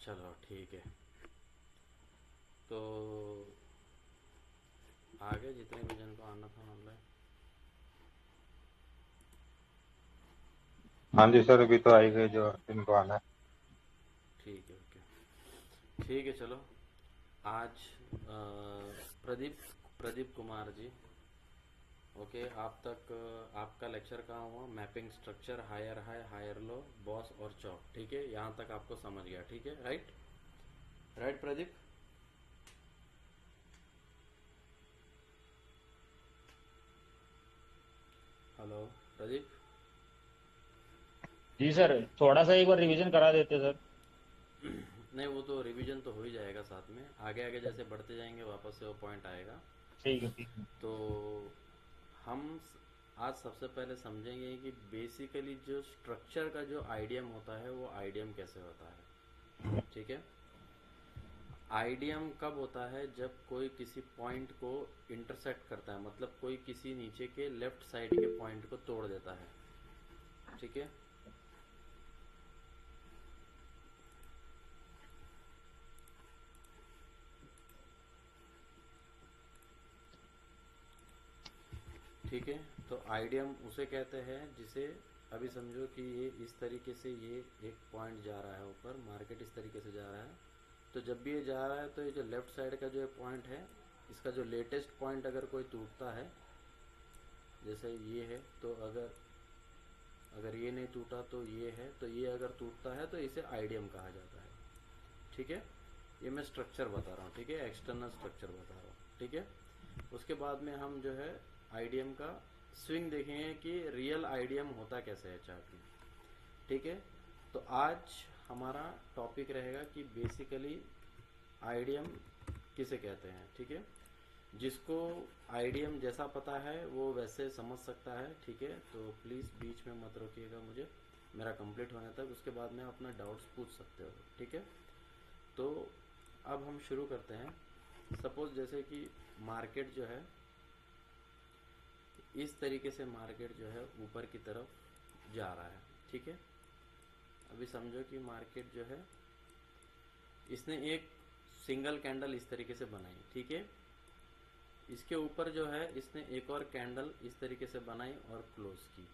चलो ठीक है। तो आगे जितने भी जन को आना था ऑनलाइन। हाँ जी सर, अभी तो आई गए जो इनको आना है। ठीक है, ओके। ठीक है, चलो। आज प्रदीप प्रदीप कुमार जी। ओके, आप तक आपका लेक्चर कहाँ हुआ? Mapping structure, higher high, higher low, BOS और चौक। ठीक है, यहाँ तक आपको समझ गया? ठीक है, right? Right Pradeep? Hello Pradeep? जी सर, थोड़ा सा एक बार रिवीजन करा देते सर। नहीं, वो तो रिवीजन तो हो ही जाएगा साथ में। आगे आगे जैसे बढ़ते जाएंगे वापस से वो पॉइंट आएगा। ठीक है ठीक है। तो हम आज सबसे पहले समझेंगे कि बेसिकली जो स्ट्रक्चर का जो आइडियम होता है वो आइडियम कैसे होता है। ठीक है। आइडियम कब होता है? जब कोई किसी पॉइंट को इंटरसेक्ट करता है, मतलब कोई किसी नीचे के लेफ्ट साइड के पॉइंट को तोड़ देता है। ठीक है। ठीक है। तो आइडियम उसे कहते हैं जिसे, अभी समझो कि ये इस तरीके से, ये एक पॉइंट जा रहा है ऊपर, मार्केट इस तरीके से जा रहा है। तो जब भी ये जा रहा है तो ये जो लेफ्ट साइड का जो पॉइंट है, इसका जो लेटेस्ट पॉइंट अगर कोई टूटता है, जैसे ये है, तो अगर अगर ये नहीं टूटा तो ये है, तो ये अगर टूटता है तो इसे आइडियम कहा जाता है। ठीक है। ये मैं स्ट्रक्चर बता रहा हूँ, ठीक है, एक्सटर्नल स्ट्रक्चर बता रहा हूँ। ठीक है। उसके बाद में हम जो है आइडियम का स्विंग देखेंगे कि रियल आइडियम होता कैसे है चार्ट में। ठीक है। तो आज हमारा टॉपिक रहेगा कि बेसिकली आइडियम किसे कहते हैं। ठीक है। जिसको आइडियम जैसा पता है वो वैसे समझ सकता है। ठीक है। तो प्लीज़ बीच में मत रोकिएगा मुझे, मेरा कंप्लीट होने तक। उसके बाद में अपना डाउट्स पूछ सकते हो। ठीक है। तो अब हम शुरू करते हैं। सपोज जैसे कि मार्केट जो है, इस तरीके से मार्केट जो है ऊपर की तरफ जा रहा है। ठीक है। अभी समझो कि मार्केट जो है, इसने एक सिंगल कैंडल इस तरीके से बनाई। ठीक है। इसके ऊपर जो है इसने एक और कैंडल इस तरीके से बनाई और क्लोज की।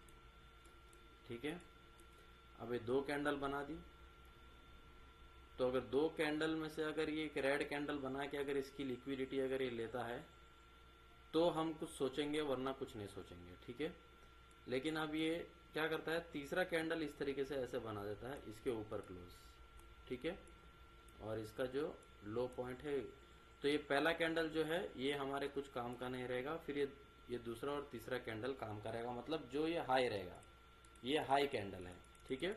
ठीक है। अब ये दो कैंडल बना दी। तो अगर दो कैंडल में से अगर ये एक रेड कैंडल बना के अगर इसकी लिक्विडिटी अगर ये लेता है तो हम कुछ सोचेंगे, वरना कुछ नहीं सोचेंगे। ठीक है। लेकिन अब ये क्या करता है, तीसरा कैंडल इस तरीके से ऐसे बना देता है इसके ऊपर क्लोज। ठीक है। और इसका जो लो पॉइंट है, तो ये पहला कैंडल जो है ये हमारे कुछ काम का नहीं रहेगा। फिर ये दूसरा और तीसरा कैंडल काम का रहेगा, मतलब जो ये हाई रहेगा, ये हाई कैंडल है। ठीक है।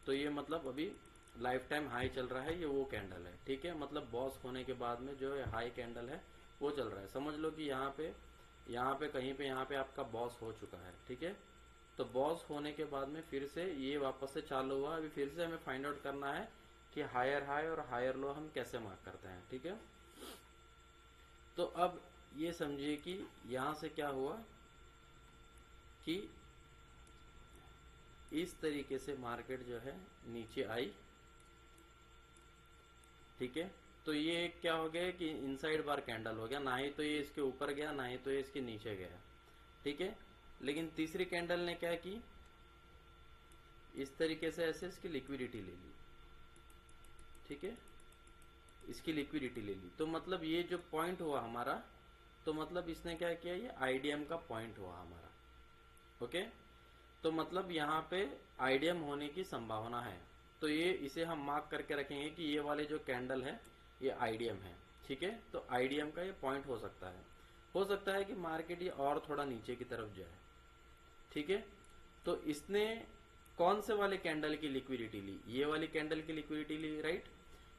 तो ये मतलब अभी लाइफ टाइम हाई चल रहा है, ये वो कैंडल है। ठीक है। मतलब बॉस होने के बाद में जो है हाई कैंडल है वो चल रहा है। समझ लो कि यहाँ पे कहीं पे यहाँ पे आपका बॉस हो चुका है। ठीक है। तो बॉस होने के बाद में फिर से ये वापस से चालू हुआ। अभी फिर से हमें फाइंड आउट करना है कि हायर हाई और हायर लो हम कैसे मार्क करते हैं। ठीक है। तो अब ये समझिए कि यहाँ से क्या हुआ कि इस तरीके से मार्केट जो है नीचे आई। ठीक है। तो ये क्या हो गया कि इनसाइड बार कैंडल हो गया, ना ही तो ये इसके ऊपर गया ना ही तो ये इसके नीचे गया। ठीक है। लेकिन तीसरी कैंडल ने क्या की, इस तरीके से ऐसे इसकी लिक्विडिटी ले ली। ठीक है। इसकी लिक्विडिटी ले ली, तो मतलब ये जो पॉइंट हुआ हमारा, तो मतलब इसने क्या किया, ये आईडीएम का पॉइंट हुआ हमारा। ओके। तो मतलब यहाँ पे आईडीएम होने की संभावना है। तो ये इसे हम मार्क करके रखेंगे कि ये वाले जो कैंडल है ये आईडीएम है। ठीक है। तो आईडीएम का ये पॉइंट हो सकता है। हो सकता है कि मार्केट ये और थोड़ा नीचे की तरफ जाए। ठीक है। तो इसने कौन से वाले कैंडल की लिक्विडिटी ली? ये वाली कैंडल की लिक्विडिटी ली, राइट।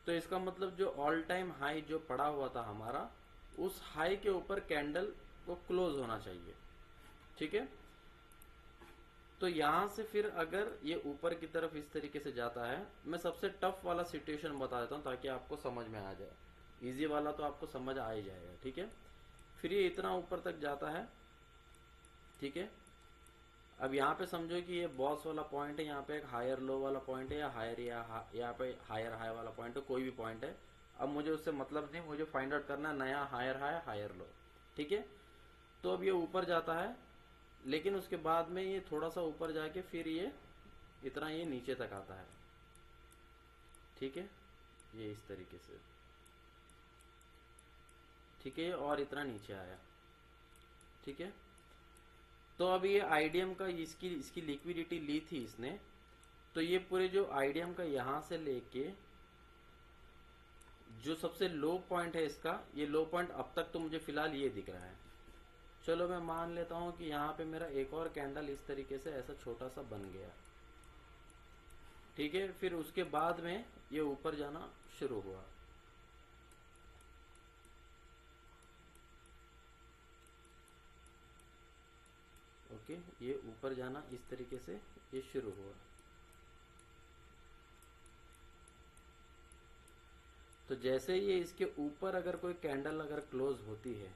तो इसका मतलब जो ऑल टाइम हाई जो पड़ा हुआ था हमारा, उस हाई के ऊपर कैंडल को क्लोज होना चाहिए। ठीक है। तो यहां से फिर अगर ये ऊपर की तरफ इस तरीके से जाता है, मैं सबसे टफ वाला सिचुएशन बता देता हूं ताकि आपको समझ में आ जाए। इजी वाला तो आपको समझ आ ही जाएगा। ठीक है। फिर ये इतना ऊपर तक जाता है। ठीक है। अब यहाँ पे समझो कि ये बॉस वाला पॉइंट है, यहाँ पे एक हायर लो वाला पॉइंट है, या हायर यहाँ पे हायर हाई वाला पॉइंट है, कोई भी पॉइंट है। अब मुझे उससे मतलब नहीं, मुझे फाइंड आउट करना है नया हायर हाई हायर लो, ठीक है। तो अब ये ऊपर जाता है, लेकिन उसके बाद में ये थोड़ा सा ऊपर जाके फिर ये इतना ये नीचे तक आता है, ठीक है, ये इस तरीके से, ठीक है, और इतना नीचे आया, ठीक है। तो अब ये आईडीएम का इसकी इसकी लिक्विडिटी ली थी इसने, तो ये पूरे जो आईडीएम का यहां से लेके जो सबसे लो पॉइंट है इसका, ये लो पॉइंट अब तक तो मुझे फिलहाल ये दिख रहा है। चलो मैं मान लेता हूं कि यहाँ पे मेरा एक और कैंडल इस तरीके से ऐसा छोटा सा बन गया, ठीक है। फिर उसके बाद में ये ऊपर जाना शुरू हुआ, ओके, ये ऊपर जाना इस तरीके से ये शुरू हुआ। तो जैसे ये इसके ऊपर अगर कोई कैंडल अगर क्लोज होती है,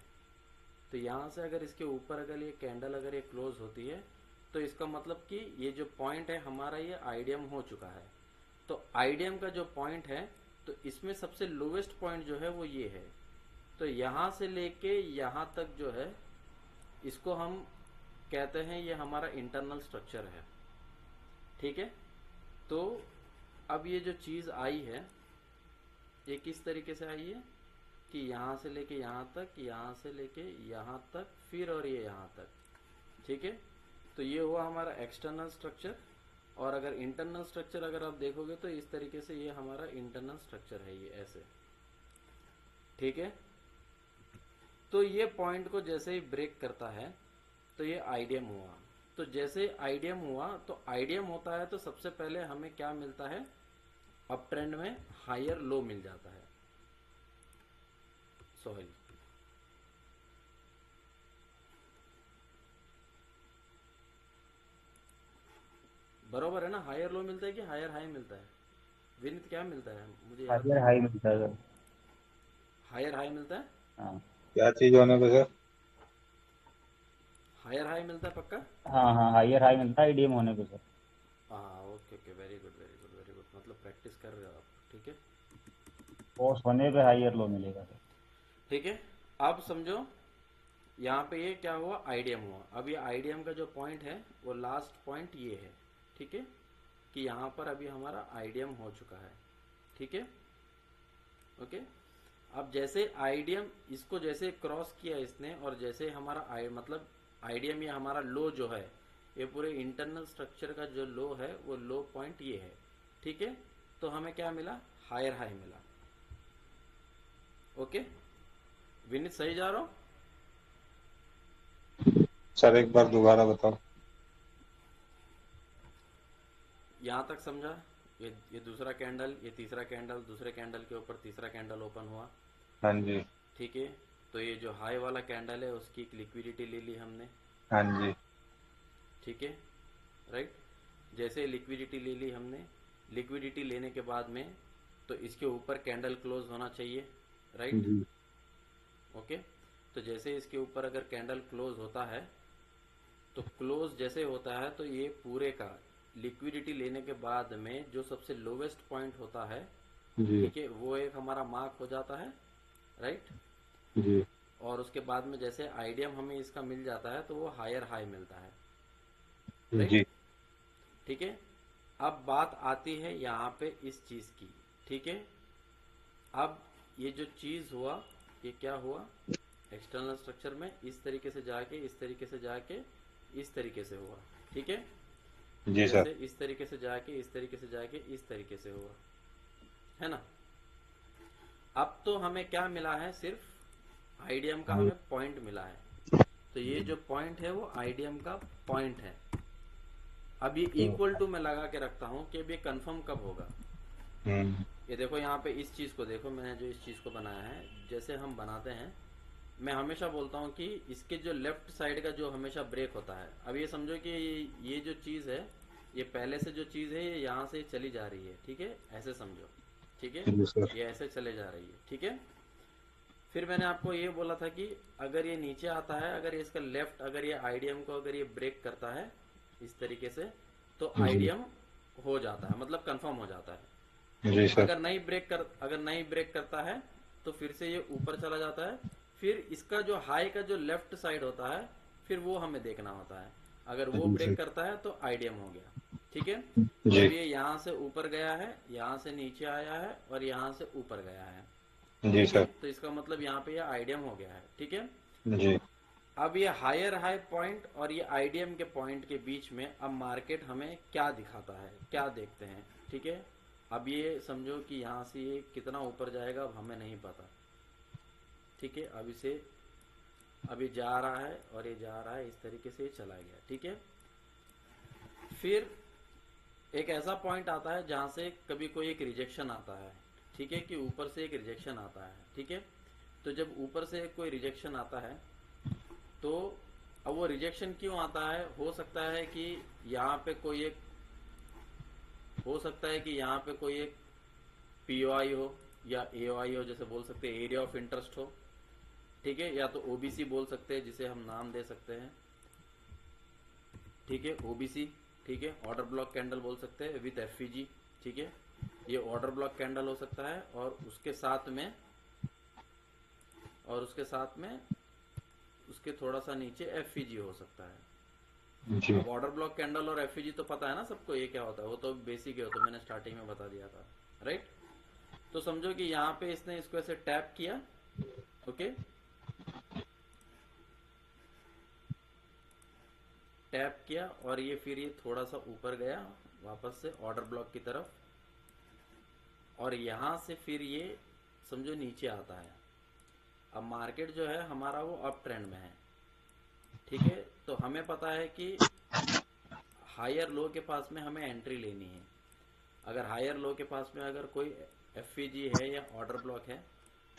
तो यहाँ से अगर इसके ऊपर अगर ये कैंडल अगर ये क्लोज होती है, तो इसका मतलब कि ये जो पॉइंट है हमारा ये आईडीएम हो चुका है। तो आईडीएम का जो पॉइंट है, तो इसमें सबसे लोवेस्ट पॉइंट जो है वो ये है। तो यहाँ से लेके यहाँ तक जो है, इसको हम कहते हैं ये हमारा इंटरनल स्ट्रक्चर है, ठीक है। तो अब ये जो चीज आई है ये किस तरीके से आई है कि यहाँ से लेके यहाँ तक, यहाँ से लेके यहाँ तक, फिर और ये यहाँ तक, ठीक है। तो ये हुआ हमारा एक्सटर्नल स्ट्रक्चर। और अगर इंटरनल स्ट्रक्चर अगर आप देखोगे तो इस तरीके से ये हमारा इंटरनल स्ट्रक्चर है, ये ऐसे, ठीक है। तो ये पॉइंट को जैसे ही ब्रेक करता है तो ये आईडीएम हुआ। तो जैसे आईडीएम हुआ, तो आईडीएम होता है तो सबसे पहले हमें क्या मिलता है, अप ट्रेंड में हायर लो मिल जाता है। सोहेल, बरोबर है ना, हायर लो मिलता है कि हायर हाई मिलता है? विनीत क्या मिलता है, मुझे याद हायर नहीं। हाई मिलता है सर। हायर हाई मिलता है, हाँ क्या चीज होने पे सर? हायर हाई मिलता है पक्का। हाँ हाँ, हायर हाई मिलता है आईडीएम होने पे सर। हाँ okay okay, very good very good very good, मतलब प्रैक्टिस कर रहे हो आप, ठीक है बॉस होने पे हायर लो मिलेगा सर। ठीक है। अब समझो यहाँ पे ये क्या हुआ, आईडीएम हुआ। अब ये आईडीएम का जो पॉइंट है वो लास्ट पॉइंट ये है, ठीक है, कि यहाँ पर अभी हमारा आईडीएम हो चुका है, ठीक है, ओके। अब जैसे आईडीएम इसको जैसे क्रॉस किया इसने, और जैसे हमारा मतलब आईडीएम ये हमारा लो जो है, ये पूरे इंटरनल स्ट्रक्चर का जो लो है वो लो पॉइंट ये है, ठीक है। तो हमें क्या मिला, हायर हाई मिला, ओके। विनीत सही जा रहा हूं? सर एक बार दोबारा बताओ। यहाँ तक समझा? ये दूसरा कैंडल, ये तीसरा कैंडल, दूसरे कैंडल के ऊपर तीसरा कैंडल ओपन हुआ, हाँ जी। ठीक है। तो ये जो हाई वाला कैंडल है उसकी एक लिक्विडिटी ले ली हमने, हाँ जी। ठीक है, राइट। जैसे लिक्विडिटी ले ली हमने, लिक्विडिटी लेने के बाद में तो इसके ऊपर कैंडल क्लोज होना चाहिए, राइट, जी। ओके। तो जैसे इसके ऊपर अगर कैंडल क्लोज होता है, तो क्लोज जैसे होता है तो ये पूरे का लिक्विडिटी लेने के बाद में जो सबसे लोवेस्ट पॉइंट होता है, जी। ठीक है, वो एक हमारा मार्क हो जाता है, राइट। जी। और उसके बाद में जैसे आईडीएम हमें इसका मिल जाता है तो वो हायर हाई मिलता है, राइट, जी। ठीक है। अब बात आती है यहाँ पे इस चीज की, ठीक है। अब ये जो चीज हुआ, ये क्या हुआ, एक्सटर्नल स्ट्रक्चर में इस तरीके से जाके इस तरीके से जाके इस तरीके से हुआ, ठीक है। जी सर। जैसे इस तरीके से जाके इस तरीके से जाके इस तरीके से हुआ, है ना। अब तो हमें क्या मिला है, सिर्फ आईडीएम का हमें पॉइंट मिला है। तो ये जो पॉइंट है वो आईडीएम का पॉइंट है। अब ये इक्वल टू मैं लगा के रखता हूं कि अब ये कंफर्म कब होगा। ये देखो यहाँ पे इस चीज को देखो, मैंने जो इस चीज को बनाया है, जैसे हम बनाते हैं, मैं हमेशा बोलता हूँ कि इसके जो लेफ्ट साइड का जो हमेशा ब्रेक होता है, अब ये समझो कि ये जो चीज है, ये पहले से जो चीज है ये यहाँ से चली जा रही है, ठीक है, ऐसे समझो, ठीक है, जी सर। ये ऐसे चले जा रही है, ठीक है। फिर मैंने आपको ये बोला था कि अगर ये नीचे आता है, अगर ये इसका लेफ्ट, अगर ये आईडीएम को अगर ये ब्रेक करता है, इस तरीके से, तो जी आईडीएम हो जाता है, मतलब कंफर्म हो जाता है। जी सर। अगर नहीं ब्रेक करता है तो फिर से ये ऊपर चला जाता है। फिर इसका जो हाई का जो लेफ्ट साइड होता है, फिर वो हमें देखना होता है। अगर वो जी ब्रेक सर। करता है तो आईडीएम हो गया। ठीक है, तो जी अब ये यहाँ से ऊपर गया है, यहाँ से नीचे आया है और यहाँ से ऊपर गया है। जी ठीक है, सर। तो इसका मतलब यहाँ पे ये आईडीएम हो गया है। ठीक है, जी अब ये हायर हाई पॉइंट और ये आईडीएम के पॉइंट के बीच में अब मार्केट हमें क्या दिखाता है, क्या देखते हैं। ठीक है, अब ये समझो कि यहाँ से ये कितना ऊपर जाएगा अब हमें नहीं पता। ठीक है, अब इसे अभी जा रहा है और ये जा रहा है, इस तरीके से ये चला गया। ठीक है, फिर एक ऐसा पॉइंट आता है जहाँ से कभी कोई एक रिजेक्शन आता है। ठीक है, कि ऊपर से एक रिजेक्शन आता है। ठीक है, तो जब ऊपर से कोई रिजेक्शन आता है तो अब वो रिजेक्शन क्यों आता है, हो सकता है कि यहाँ पे कोई एक, हो सकता है कि यहाँ पे कोई एक पीओआई हो या एओआई हो, जैसे बोल सकते हैं एरिया ऑफ इंटरेस्ट हो। ठीक है, या तो ओबीसी बोल सकते हैं, जिसे हम नाम दे सकते हैं। ठीक है, ओबीसी। ठीक है, ऑर्डर ब्लॉक कैंडल बोल सकते हैं विथ एफईजी। ठीक है, ये ऑर्डर ब्लॉक कैंडल हो सकता है और उसके साथ में उसके थोड़ा सा नीचे एफईजी हो सकता है। जी अब ऑर्डर ब्लॉक कैंडल और एफईजी तो पता है ना सबको, ये क्या होता है, वो तो बेसिक है, वो तो मैंने स्टार्टिंग में बता दिया था। राइट, तो समझो कि यहाँ पे इसने इसको ऐसे टैप किया। ओके, टैप किया और ये फिर ये थोड़ा सा ऊपर गया वापस से ऑर्डर ब्लॉक की तरफ, और यहाँ से फिर ये समझो नीचे आता है। अब मार्केट जो है हमारा वो अप ट्रेंड में है। ठीक है, तो हमें पता है कि हायर लो के पास में हमें एंट्री लेनी है। अगर हायर लो के पास में अगर कोई एफईजी है या ऑर्डर ब्लॉक है,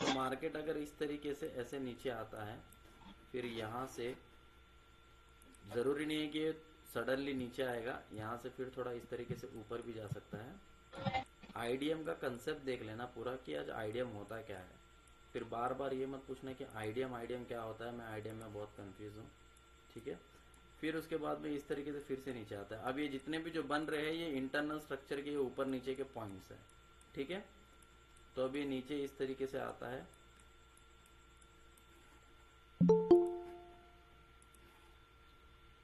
तो मार्केट अगर इस तरीके से ऐसे नीचे आता है, फिर यहाँ से ज़रूरी नहीं है कि ये सडनली नीचे आएगा, यहाँ से फिर थोड़ा इस तरीके से ऊपर भी जा सकता है। आईडीएम का कंसेप्ट देख लेना पूरा कि आज आईडीएम होता क्या है। फिर बार बार ये मत पूछना कि आईडीएम क्या होता है, मैं आईडीएम में बहुत कंफ्यूज हूँ। ठीक है, फिर उसके बाद में इस तरीके से फिर से नीचे आता है। अब ये जितने भी जो बन रहे हैं ये इंटरनल स्ट्रक्चर के ऊपर नीचे के पॉइंट्स हैं। ठीक है, तो अब ये नीचे इस तरीके से आता है।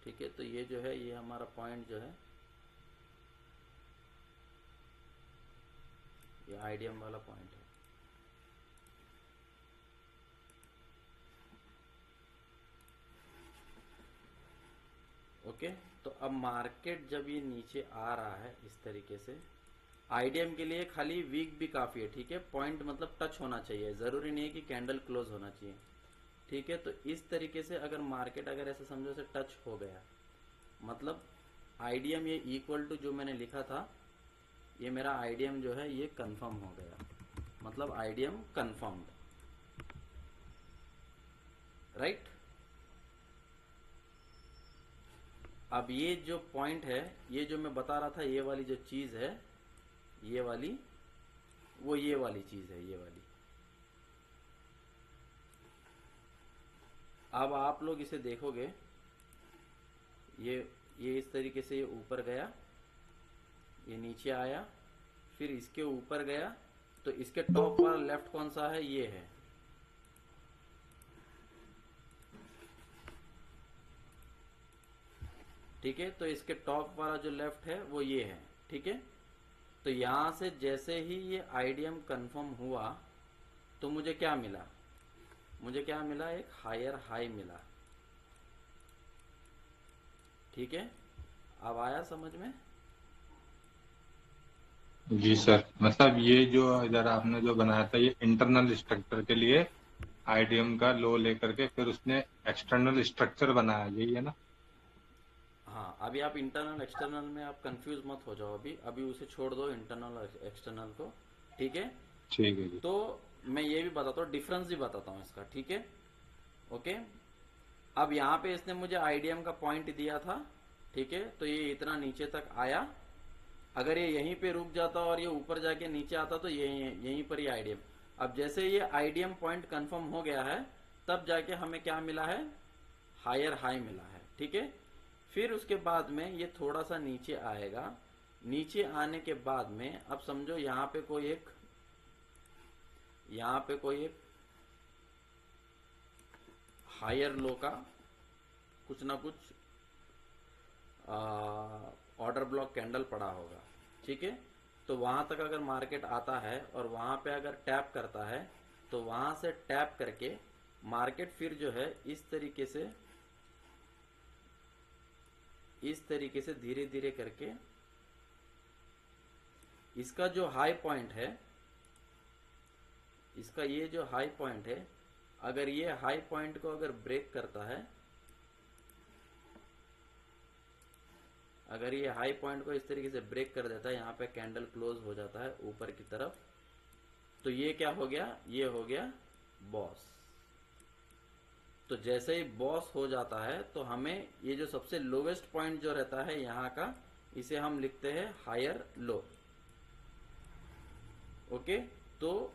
ठीक है, तो ये जो है ये हमारा पॉइंट जो है ये आईडीएम वाला पॉइंट है। ओके, तो अब मार्केट जब ये नीचे आ रहा है इस तरीके से, आईडीएम के लिए खाली वीक भी काफ़ी है। ठीक है, पॉइंट मतलब टच होना चाहिए, ज़रूरी नहीं है कि कैंडल क्लोज होना चाहिए। ठीक है, तो इस तरीके से अगर मार्केट अगर ऐसे समझो से टच हो गया, मतलब आईडीएम ये इक्वल टू जो मैंने लिखा था, ये मेरा आईडीएम जो है ये कंफर्म हो गया, मतलब आईडीएम कंफर्म्ड। राइट, अब ये जो पॉइंट है, ये जो मैं बता रहा था, ये वाली जो चीज़ है, ये वाली, वो ये वाली चीज़ है, ये वाली। अब आप लोग इसे देखोगे, ये इस तरीके से ये ऊपर गया, ये नीचे आया, फिर इसके ऊपर गया, तो इसके टॉप वाला लेफ्ट कौन सा है, ये है। ठीक है, तो इसके टॉप वाला जो लेफ्ट है वो ये है। ठीक है, तो यहां से जैसे ही ये आईडीएम कंफर्म हुआ तो मुझे क्या मिला, मुझे क्या मिला, एक हायर हाई मिला। ठीक है, अब आया समझ में। जी सर, मतलब ये जो इधर आपने जो बनाया था ये इंटरनल स्ट्रक्चर के लिए आईडीएम का लो लेकर के फिर उसने एक्सटर्नल स्ट्रक्चर बनाया, यही है ना? हाँ, अभी आप इंटरनल एक्सटर्नल में आप कंफ्यूज मत हो जाओ, अभी अभी उसे छोड़ दो इंटरनल एक्सटर्नल को। ठीक है, ठीक है जी। तो मैं ये भी बताता हूँ, डिफरेंस भी बताता हूँ इसका। ठीक है, ओके, अब यहाँ पे इसने मुझे आईडीएम का पॉइंट दिया था। ठीक है, तो ये इतना नीचे तक आया, अगर ये यहीं पे रुक जाता और ये ऊपर जाके नीचे आता तो यहीं पर ही आईडीएम। अब जैसे ये आईडीएम पॉइंट कंफर्म हो गया है, तब जाके हमें क्या मिला है, हायर हाई मिला है। ठीक है, फिर उसके बाद में ये थोड़ा सा नीचे आएगा। नीचे आने के बाद में अब समझो यहाँ पे कोई एक हायर लो का कुछ ना कुछ ऑर्डर ब्लॉक कैंडल पड़ा होगा, ठीक है। तो वहां तक अगर मार्केट आता है और वहां पे अगर टैप करता है तो वहां से टैप करके मार्केट फिर जो है इस तरीके से धीरे धीरे करके इसका जो हाई पॉइंट है, इसका ये जो हाई पॉइंट है, अगर ये हाई पॉइंट को अगर ब्रेक करता है, अगर ये हाई पॉइंट को इस तरीके से ब्रेक कर देता है, यहाँ पे कैंडल क्लोज हो जाता है ऊपर की तरफ, तो ये क्या हो गया, ये हो गया बॉस। तो जैसे ही बॉस हो जाता है तो हमें ये जो सबसे लोवेस्ट पॉइंट जो रहता है यहाँ का, इसे हम लिखते हैं हायर लो। ओके, तो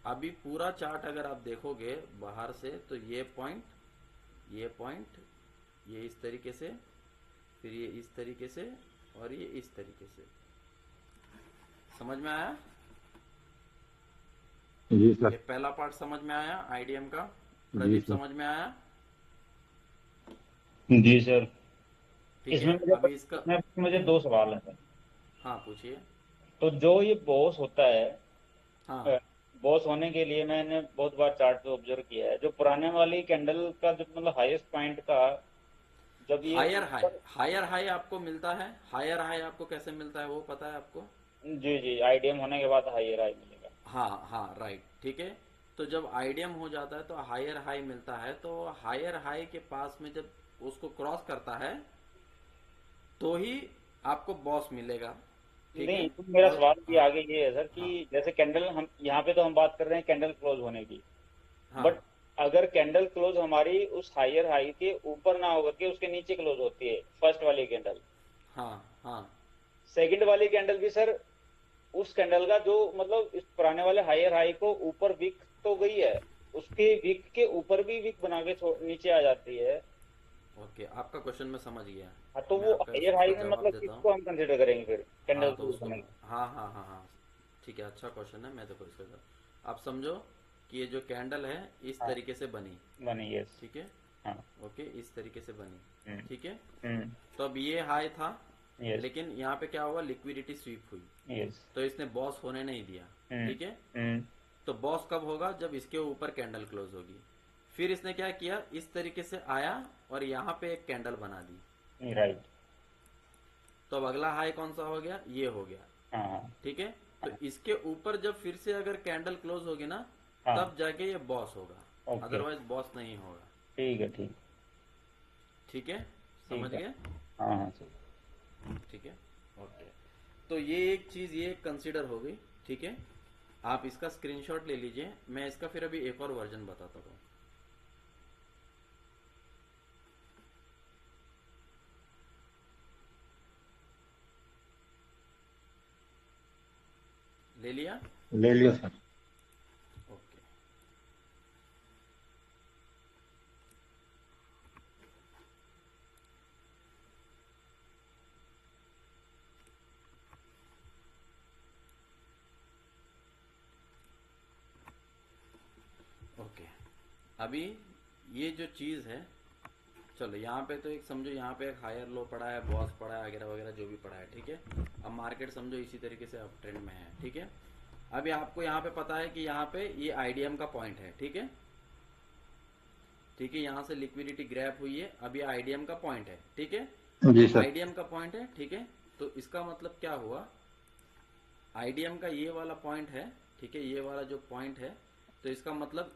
अभी पूरा चार्ट अगर आप देखोगे बाहर से तो ये पॉइंट, ये इस तरीके से, फिर ये इस तरीके से और ये इस तरीके से। समझ में आया? जी सर। ये पहला पार्ट समझ में आया आईडीएम का? जी प्रदीप सर। समझ में आया? जी सर। ठीक इसमें है, मुझे अभी इसका इसमें मुझे दो सवाल है सर। हाँ पूछिए। तो जो ये बॉस होता है, हाँ, बॉस होने के लिए मैंने बहुत बार चार्ट पे ऑब्जर्व किया है, जो पुराने वाली कैंडल का जो मतलब हाईएस्ट पॉइंट का, जब ये हायर हाई आपको मिलता है। हायर हाई आपको कैसे मिलता है वो पता है आपको? जी जी, आईडीएम होने के बाद हाईयर हाई मिलेगा। हाँ हाँ, राइट, ठीक है। तो जब आईडीएम हो जाता है तो हायर हाई मिलता है, तो हायर हाई के पास में जब उसको क्रॉस करता है तो ही आपको बॉस मिलेगा, ठीक है। नहीं, तो मेरा और सवाल भी हाँ आगे ये है सर हाँ कि जैसे कैंडल, हम यहाँ पे तो हम बात कर रहे हैं कैंडल क्लोज होने की, हाँ बट अगर कैंडल क्लोज हमारी उस हायर हाई के ऊपर ना होकर के उसके नीचे क्लोज होती है, फर्स्ट वाली कैंडल, हाँ हाँ सेकंड वाली कैंडल भी सर उस कैंडल का जो मतलब इस पुराने वाले हायर हाई को ऊपर विक तो गई है, उसके विक के ऊपर भी विक बना के नीचे आ जाती है। ओके, आपका क्वेश्चन मैं समझ गया। हाँ, तो मैं वो आपका हायर उसका हाई में जवाब मतलब देता हूँ। किसको हम कंसिडर करेंगे फिर कैंडल हाँ तो क्लोज उसको, होने हाँ हाँ हाँ हाँ, ठीक है, अच्छा क्वेश्चन है, मैं देखो इसका जवाब। आप समझो कि ये जो कैंडल है इस हाँ, तरीके से बनी, बनी, यस। ठीक है। हाँ। ओके, इस तरीके से बनी, हम्म। ठीक है। हम्म। तो अब ये हाई था, यस। लेकिन यहाँ पे क्या हुआ, लिक्विडिटी स्वीप हुई, यस। तो इसने बॉस होने नहीं दिया, हम्म। ठीक है। हम्म। तो बॉस कब होगा, जब इसके ऊपर कैंडल क्लोज होगी। फिर इसने क्या किया, इस तरीके से आया और यहाँ पे एक कैंडल बना दी। राइट। तो अब अगला हाई कौन सा हो गया, ये हो गया, हाँ हाँ ठीक है। तो इसके ऊपर जब फिर से अगर कैंडल क्लोज होगी ना, हाँ। तब जाके ये बॉस होगा, ओके। अदरवाइज बॉस नहीं होगा, ठीक है, ठीक। ठीक है। समझ ठीक है। गए? हाँ हाँ सर। ठीक है, ओके। तो ये एक चीज ये कंसीडर हो गई, ठीक है। आप इसका स्क्रीनशॉट ले लीजिए, मैं इसका फिर अभी एक और वर्जन बताता हूँ। ले लिया? ले लियो सर। Okay, okay. अभी ये जो चीज है, चलो यहाँ पे तो एक समझो, यहाँ पे एक हायर लो पड़ा है, बॉस पड़ा है, वगैरह वगैरह जो भी पड़ा है, ठीक है। अब मार्केट समझो इसी तरीके से अप ट्रेंड में है, ठीक है। अभी आपको यहाँ पे पता है कि यहाँ पे ये आईडीएम का पॉइंट है, ठीक है, ठीक है। यहाँ से लिक्विडिटी ग्रैब हुई है, अब ये आईडीएम का पॉइंट है, ठीक है। जी सर। आईडीएम का पॉइंट है, ठीक है। तो इसका मतलब क्या हुआ, आईडीएम का ये वाला पॉइंट है, ठीक है, ये वाला जो पॉइंट है, तो इसका मतलब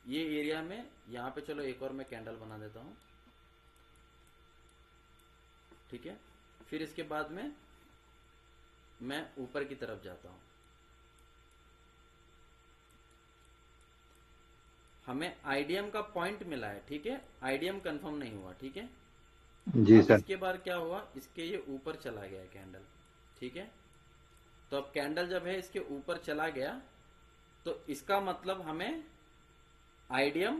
ये एरिया में यहाँ पे, चलो एक और मैं कैंडल बना देता हूँ, ठीक है। फिर इसके बाद में मैं ऊपर की तरफ जाता हूँ, हमें आईडीएम का पॉइंट मिला है, ठीक है, आईडीएम कंफर्म नहीं हुआ, ठीक है। जी अब सर। इसके बाद क्या हुआ, इसके ये ऊपर चला गया कैंडल, ठीक है। तो अब कैंडल जब है इसके ऊपर चला गया, तो इसका मतलब हमें आईडीएम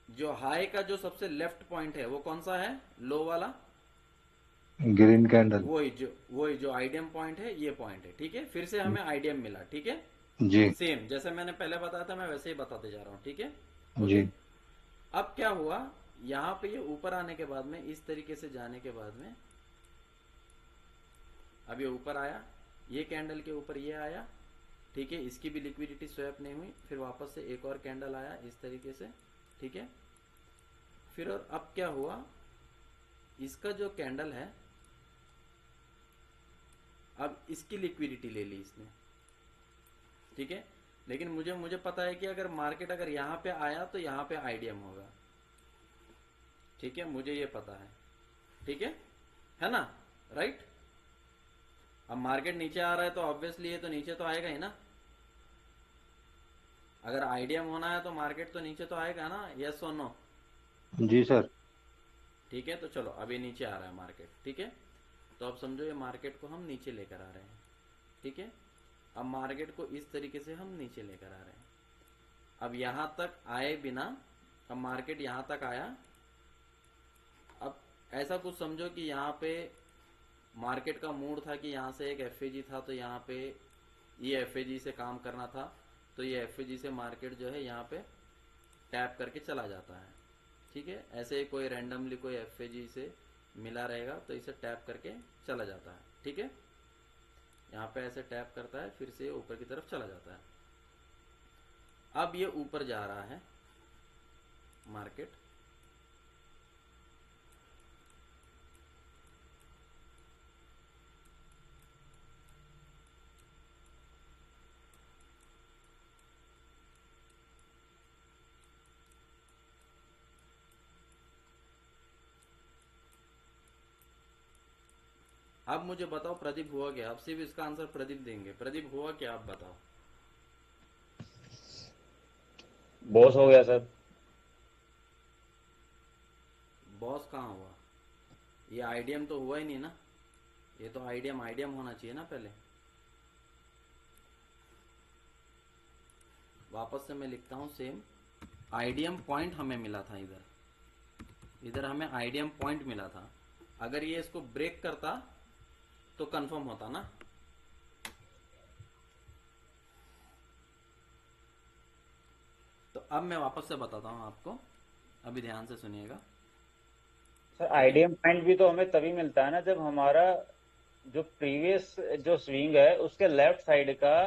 जो हाई का जो सबसे लेफ्ट पॉइंट है वो कौन सा है, लो वाला, ग्रीन कैंडल। वही जो आईडियम पॉइंट है, ये पॉइंट है, ठीक है। फिर से हमें आईडियम मिला, ठीक है। जी सेम जैसे मैंने पहले बताया था, मैं वैसे ही बताते जा रहा हूँ, ठीक है। ओके। जी अब क्या हुआ, यहाँ पे ये ऊपर आने के बाद में, इस तरीके से जाने के बाद में, अब ये ऊपर आया, ये कैंडल के ऊपर ये आया, ठीक है। इसकी भी लिक्विडिटी स्वैप नहीं हुई, फिर वापस से एक और कैंडल आया इस तरीके से, ठीक है। फिर और अब क्या हुआ, इसका जो कैंडल है, अब इसकी लिक्विडिटी ले ली इसने, ठीक है। लेकिन मुझे मुझे पता है कि अगर मार्केट अगर यहाँ पे आया तो यहाँ पे आईडीएम होगा, ठीक है, मुझे ये पता है, ठीक है ना, राइट। अब मार्केट नीचे आ रहा है तो ऑब्वियसली ये तो नीचे तो आएगा ही ना, अगर आईडीएम होना है तो मार्केट तो नीचे तो आएगा ना, यस और नो। जी सर। ठीक है, तो चलो अभी नीचे आ रहा है मार्केट, ठीक है। तो अब समझो ये मार्केट को हम नीचे लेकर आ रहे हैं, ठीक है। अब मार्केट को इस तरीके से हम नीचे लेकर आ रहे हैं। अब यहां तक आए बिना, अब मार्केट यहां तक आया। अब ऐसा कुछ समझो कि यहाँ पे मार्केट का मूड था कि यहाँ से एक एफएजी था, तो यहाँ पे ये एफएजी से काम करना था, तो ये एफएजी से मार्केट जो है यहाँ पे टैप करके चला जाता है, ठीक है। ऐसे कोई रैंडमली कोई एफएजी से मिला रहेगा तो इसे टैप करके चला जाता है, ठीक है। यहाँ पे ऐसे टैप करता है, फिर से ऊपर की तरफ चला जाता है। अब ये ऊपर जा रहा है मार्केट, अब मुझे बताओ प्रदीप हुआ क्या, अब सिर्फ इसका आंसर प्रदीप देंगे। प्रदीप हुआ क्या, आप बताओ। बॉस हो गया सर। बॉस कहाँ हुआ, ये आईडीएम तो हुआ ही नहीं ना, ये तो आईडीएम आईडीएम होना चाहिए ना पहले। वापस से मैं लिखता हूँ सेम, आईडीएम पॉइंट हमें मिला था, इधर हमें आईडीएम पॉइंट मिला था। अगर ये इसको ब्रेक करता तो कंफर्म होता ना। तो अब मैं वापस से बताता हूँ आपको, अभी ध्यान से सुनिएगा, सर ठीक है। आईडीएम पॉइंट भी तो हमें तभी मिलता है ना जब हमारा जो प्रीवियस जो स्विंग है उसके लेफ्ट साइड का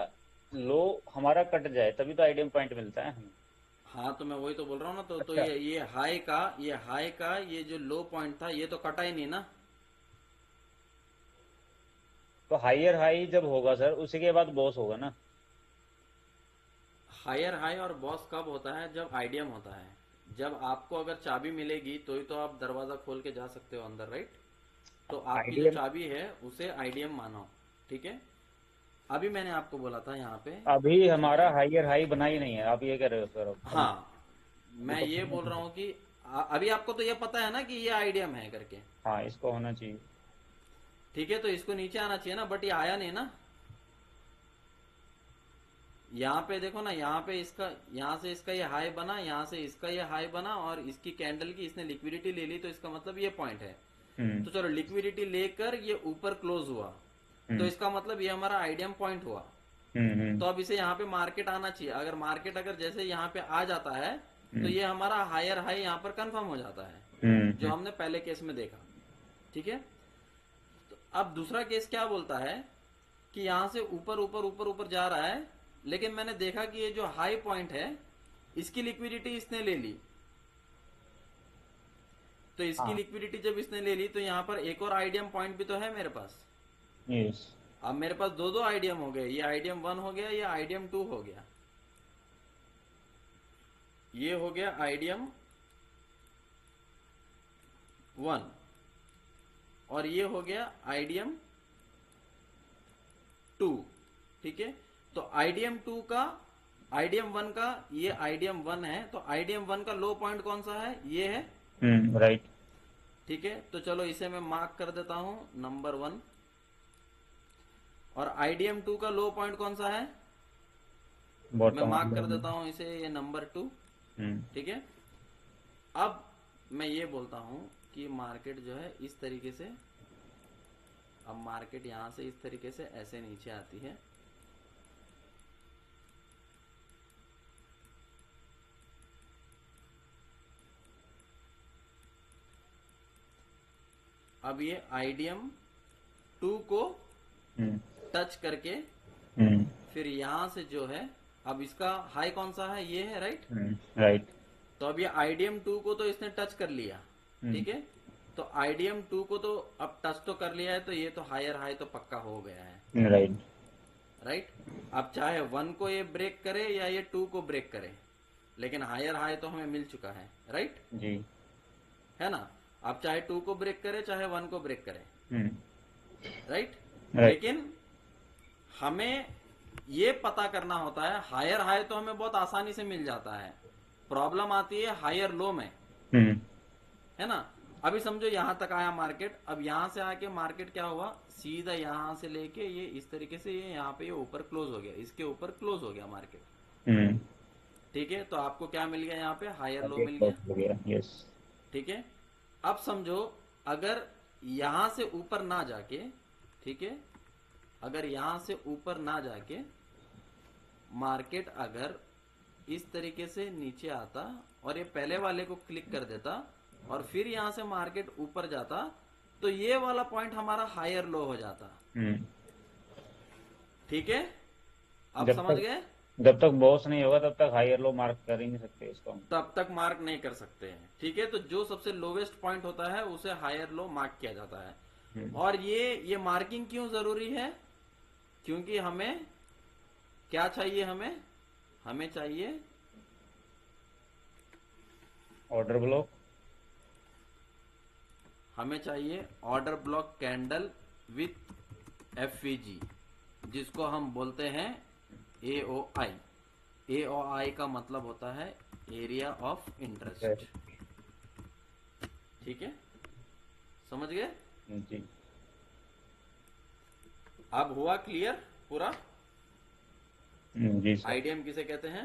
लो हमारा कट जाए, तभी तो आईडीएम पॉइंट मिलता है हमें। हाँ, तो मैं वही तो बोल रहा हूँ ना, तो अच्छा, ये हाई का ये जो लो पॉइंट था ये तो कटा ही नहीं ना। तो हायर हाई जब होगा सर उसी के बाद बॉस होगा ना। हायर हाई और बॉस कब होता है, जब आईडीएम होता है। जब आपको अगर चाबी मिलेगी तो ही तो आप दरवाजा खोल के जा सकते हो अंदर, राइट। तो आपकी जो आईडीएम चाबी है उसे आईडीएम मानो, ठीक है। अभी मैंने आपको बोला था यहाँ पे, अभी ठीक हमारा है। हायर हाई बना ही नहीं है, आप ये कह रहे हो सर अभी। हाँ, अभी मैं तो ये होना बोल रहा चाहिए। हूँ कि अभी आपको तो ये पता है ना कि ये आईडीएम है करके, हाँ, इसको होना चाहिए। ठीक है। तो इसको नीचे आना चाहिए ना, बट ये आया नहीं ना। यहाँ पे देखो ना, यहाँ पे इसका, यहाँ से इसका ये हाई बना, यहाँ से इसका ये हाई बना, और इसकी कैंडल की इसने लिक्विडिटी ले ली, तो इसका मतलब ये पॉइंट है। हम्म तो चलो लिक्विडिटी लेकर ये ऊपर क्लोज हुआ, तो हम्म इसका मतलब ये हमारा आईडीएम पॉइंट हुआ। हम्म। तो अब इसे यहाँ पे मार्केट आना चाहिए, अगर मार्केट अगर जैसे यहाँ पे आ जाता है तो हम्म ये हमारा हायर हाई यहाँ पर कंफर्म हो जाता है, जो हम्म। हमने पहले केस में देखा, ठीक है। तो अब दूसरा केस क्या बोलता है कि यहां से ऊपर ऊपर ऊपर ऊपर जा रहा है, लेकिन मैंने देखा कि ये जो हाई पॉइंट है इसकी लिक्विडिटी इसने ले ली। तो इसकी हाँ, लिक्विडिटी जब इसने ले ली तो यहां पर एक और आईडीएम पॉइंट भी तो है मेरे पास। यस। अब मेरे पास दो दो आईडीएम हो गए, ये आईडीएम 1 हो गया, ये आईडीएम 2 हो गया, ये हो गया आईडीएम 1, और ये हो गया आईडीएम 2, ठीक है। तो आईडीएम 2 का, आईडीएम 1 का, ये आईडीएम 1 है, तो आईडीएम 1 का लो पॉइंट कौन सा है, ये है, राइट। ठीक है। तो चलो इसे मैं मार्क कर देता हूं नंबर 1, और आईडीएम 2 का लो पॉइंट कौन सा है, मैं बॉटम। मार्क कर देता हूं इसे, ये नंबर 2, हम्म ठीक है। अब मैं ये बोलता हूं कि मार्केट जो है इस तरीके से, अब मार्केट यहां से इस तरीके से ऐसे नीचे आती है, अब ये आईडीएम 2 को टच करके फिर यहां से जो है, अब इसका हाई कौन सा है, ये है, राइट। राइट। तो अब ये आईडीएम 2 को तो इसने टच कर लिया, ठीक है। तो आईडीएम 2 को तो अब टच तो कर लिया है, तो ये तो हायर हाई तो पक्का हो गया है, राइट। राइट। अब चाहे 1 को ये ब्रेक करे या ये 2 को ब्रेक करे, लेकिन हायर हाई तो हमें मिल चुका है, राइट जी। है ना। अब चाहे 2 को ब्रेक करे चाहे 1 को ब्रेक करे, राइट। Right. लेकिन हमें ये पता करना होता है, हायर हाई तो हमें बहुत आसानी से मिल जाता है, प्रॉब्लम आती है हायर लो में, है ना। अभी समझो यहां तक आया मार्केट, अब यहां से आके मार्केट क्या हुआ, सीधा यहां से लेके ये इस तरीके से ये यहाँ पे ये ऊपर क्लोज हो गया, इसके ऊपर क्लोज हो गया मार्केट, ठीक है। तो आपको क्या मिल गया, यहाँ पे हायर लो मिल गया, यस। ठीक है। अब समझो अगर यहां से ऊपर ना जाके, ठीक है, अगर यहां से ऊपर ना जाके मार्केट अगर इस तरीके से नीचे आता और ये पहले वाले को क्लिक कर देता और फिर यहां से मार्केट ऊपर जाता, तो ये वाला पॉइंट हमारा हायर लो हो जाता, ठीक है। अब समझ गए, जब तक बॉस नहीं होगा तब तक हायर लो मार्क कर ही नहीं सकते इसको, तब तक मार्क नहीं कर सकते हैं, ठीक है। तो जो सबसे लोवेस्ट पॉइंट होता है उसे हायर लो मार्क किया जाता है। और ये मार्किंग क्यों जरूरी है, क्योंकि हमें क्या चाहिए, हमें चाहिए ऑर्डर ब्लॉक, हमें चाहिए order block candle with FVG, जिसको हम बोलते हैं एओआई। एओआई का मतलब होता है एरिया ऑफ इंटरेस्ट, ठीक है, समझ गए जी। अब हुआ क्लियर पूरा, जी सर। आईडीएम किसे कहते हैं।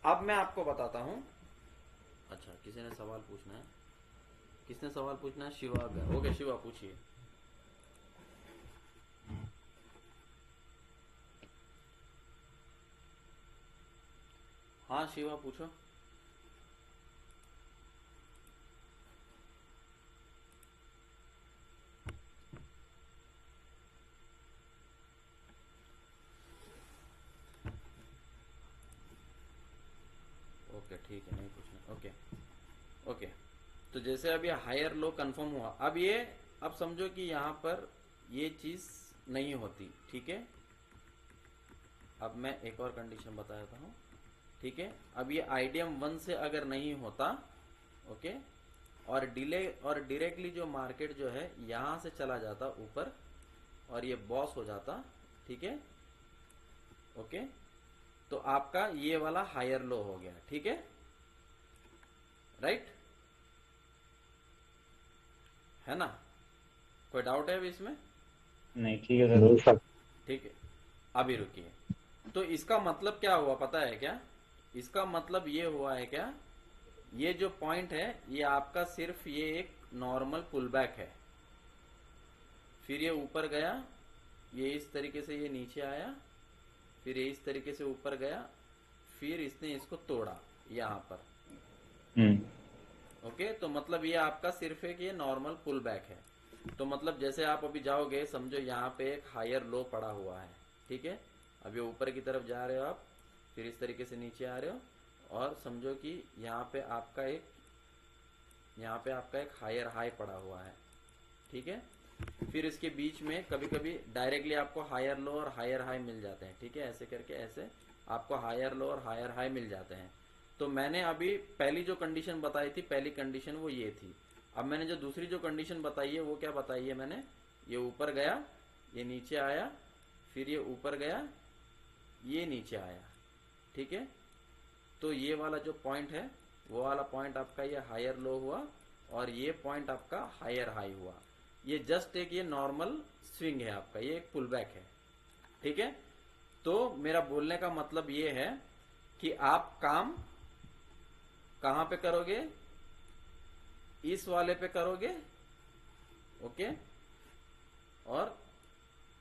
अब मैं आपको बताता हूं, अच्छा किसी ने सवाल पूछना है, किसने सवाल पूछना है, शिवा। ओके शिवा पूछिए। हाँ शिवा पूछो। ओके ठीक है, नहीं पूछना, ओके ओके। तो जैसे अब ये हायर लो कंफर्म हुआ, अब समझो कि यहां पर ये चीज नहीं होती, ठीक है। अब मैं एक और कंडीशन बता देता हूं, ठीक है। अब ये आईडीएम 1 से अगर नहीं होता, ओके, और डायरेक्टली जो मार्केट जो है यहां से चला जाता ऊपर और ये बॉस हो जाता, ठीक है, ओके, तो आपका ये वाला हायर लो हो गया, ठीक है, राइट, है ना। कोई डाउट है अभी इसमें? नहीं, ठीक है सर। ठीक है, अभी रुकिए। तो इसका मतलब क्या हुआ पता है क्या, इसका मतलब ये हुआ है क्या, ये जो पॉइंट है ये आपका सिर्फ ये एक नॉर्मल पुल बैक है, फिर ये ऊपर गया, ये इस तरीके से ये नीचे आया, फिर ये इस तरीके से ऊपर गया, फिर इसने इसको तोड़ा यहां पर, ओके। तो मतलब ये आपका सिर्फ एक ये नॉर्मल पुल बैक है। तो मतलब जैसे आप अभी जाओगे, समझो यहाँ पे एक हायर लो पड़ा हुआ है, ठीक है, अब ये ऊपर की तरफ जा रहे हो आप, फिर इस तरीके से नीचे आ रहे हो, और समझो कि यहाँ पे आपका एक हायर हाई पड़ा हुआ है, ठीक है। फिर इसके बीच में कभी कभी डायरेक्टली आपको हायर लो और हायर हाई मिल जाते हैं, ठीक है, ऐसे करके ऐसे आपको हायर लो और हायर हाई मिल जाते हैं। तो मैंने अभी पहली जो कंडीशन बताई थी, पहली कंडीशन वो ये थी। अब मैंने जो दूसरी जो कंडीशन बताई है वो क्या बताई है मैंने, ये ऊपर गया, ये नीचे आया, फिर ये ऊपर गया, ये नीचे आया, ठीक है। तो ये वाला जो पॉइंट है वो वाला पॉइंट आपका ये हायर लो हुआ और ये पॉइंट आपका हायर हाई हुआ। ये जस्ट एक ये नॉर्मल स्विंग है आपका, ये एक पुल बैक है, ठीक है। तो मेरा बोलने का मतलब ये है कि आप काम कहां पे करोगे? इस वाले पे करोगे, ओके, और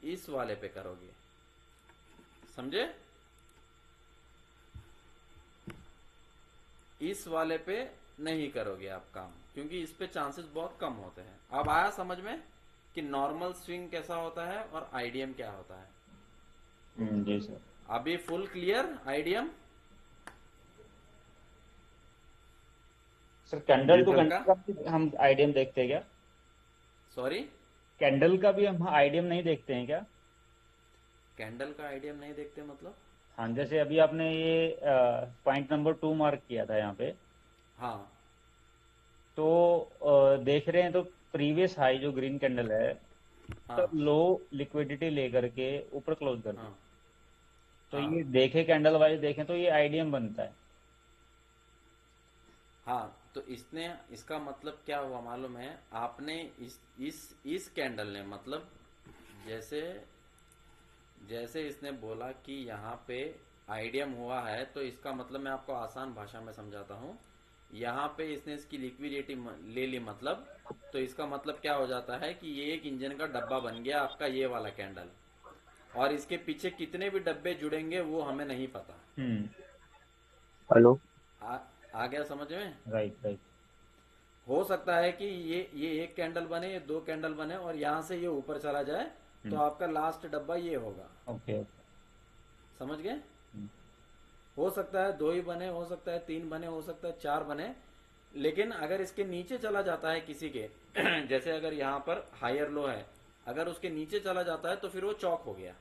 इस वाले पे करोगे, समझे? इस वाले पे नहीं करोगे आप काम, क्योंकि इस पे चांसेस बहुत कम होते हैं। अब आया समझ में कि नॉर्मल स्विंग कैसा होता है और आईडीएम क्या होता है? जी सर। अभी full clear IDM? Sir candle जी टू सर। का कैंडल का भी हम आईडीएम देखते हैं क्या? सॉरी, कैंडल का भी हम आईडीएम नहीं देखते हैं क्या? कैंडल का आईडीएम नहीं देखते मतलब? हाँ, जैसे अभी आपने ये पॉइंट नंबर 2 मार्क किया था यहाँ पे, हाँ तो देख रहे हैं तो प्रीवियस हाई जो ग्रीन कैंडल है, तो हाँ लो लिक्विडिटी लेकर के ऊपर क्लोज कर दी। हाँ तो हाँ ये देखे कैंडल वाइज देखें तो ये आईडीएम बनता है। हाँ। तो इसने, इसका मतलब क्या हुआ मालूम है? आपने इस कैंडल ने, मतलब जैसे जैसे इसने बोला कि यहाँ पे आईडीएम हुआ है, तो इसका मतलब मैं आपको आसान भाषा में समझाता हूँ। यहाँ पे इसने इसकी लिक्विडिटी ले ली, मतलब तो इसका मतलब क्या हो जाता है कि ये एक इंजन का डब्बा बन गया आपका, ये वाला कैंडल, और इसके पीछे कितने भी डब्बे जुड़ेंगे वो हमें नहीं पता। हम्म। हेलो। आ, आ गया समझ में? Right right. हो सकता है कि ये एक कैंडल बने, ये दो कैंडल बने, और यहाँ से ये ऊपर चला जाए, तो आपका लास्ट डब्बा ये होगा। Okay okay. समझ गए? हो सकता है दो ही बने, हो सकता है तीन बने, हो सकता है चार बने, लेकिन अगर इसके नीचे चला जाता है किसी के जैसे अगर यहाँ पर हायर लो है, अगर उसके नीचे चला जाता है तो फिर वो चौक हो गया,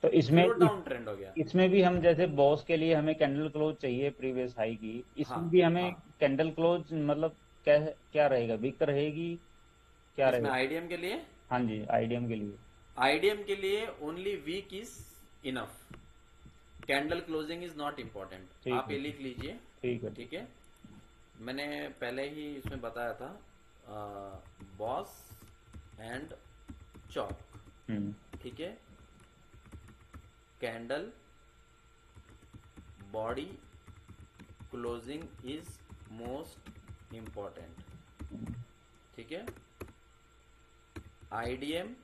तो फिर वो डाउन ट्रेंड हो गया। इसमें भी हम जैसे बॉस के लिए हमें कैंडल क्लोज चाहिए प्रीवियस हाई की, हाँ इसमें भी हमें हाँ। कैंडल क्लोज मतलब क्या क्या रहेगा, वीक रहेगी, क्या इसमें रहेगा? आईडीएम के लिए, हाँ जी, आईडीएम के लिए। आईडीएम के लिए only wick is enough, candle closing is not important. ठीक आप है ये लिख लीजिए, ठीक है। ठीक है? मैंने पहले ही इसमें बताया था, बॉस एंड चौक, हम्म। ठीक है? Candle body closing is most important, ठीक है? IDM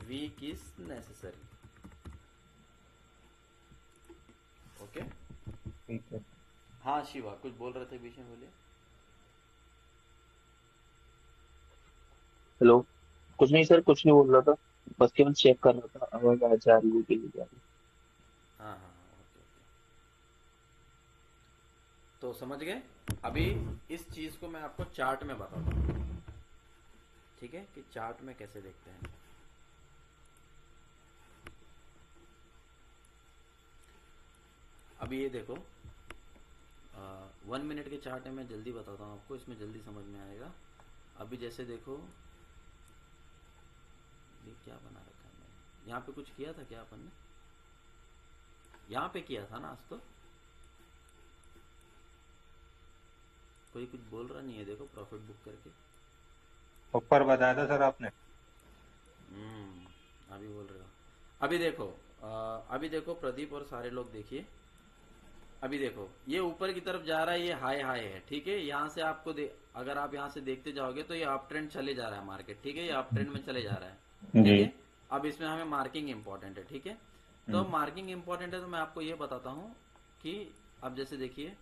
wick is necessary, okay? ठीक है। हाँ शिवा, कुछ बोल रहे थे, बीच में बोलिए। हेलो। कुछ नहीं सर, कुछ नहीं बोल रहा था, बस केवल चेक कर रहा था आवाज आ जा रही है कि नहीं जा रही। हाँ हाँ हाँ, ओके ओके। तो समझ गए? अभी इस चीज को मैं आपको चार्ट में बताता हूँ, ठीक है? कि चार्ट में कैसे देखते हैं। अभी ये देखो, 1 मिनट के चार्ट है, मैं जल्दी बताता हूँ आपको, इसमें जल्दी समझ में आएगा। अभी जैसे देखो, ये क्या बना रखा है मैंने, यहाँ पे कुछ किया था क्या अपन ने? यहाँ पे किया था ना आज तो? कोई कुछ बोल रहा नहीं है, देखो प्रॉफिट बुक करके। ऊपर बताया था सर आपने। अभी बोल रहे हो। अभी देखो, अभी देखो प्रदीप और सारे लोग देखिए। अभी देखो ये ऊपर की तरफ जा रहा है, ये हाई हाई है, ठीक है? यहाँ से आपको अगर आप यहाँ से देखते जाओगे तो ये अप ट्रेंड चले जा रहा है मार्केट, ठीक है? ये अप ट्रेंड में चले जा रहा है, ठीक जी। है? अब इसमें हमें मार्किंग इंपॉर्टेंट है, ठीक है? तो मार्किंग इंपॉर्टेंट है, तो मैं आपको ये बताता हूँ कि अब जैसे देखिए,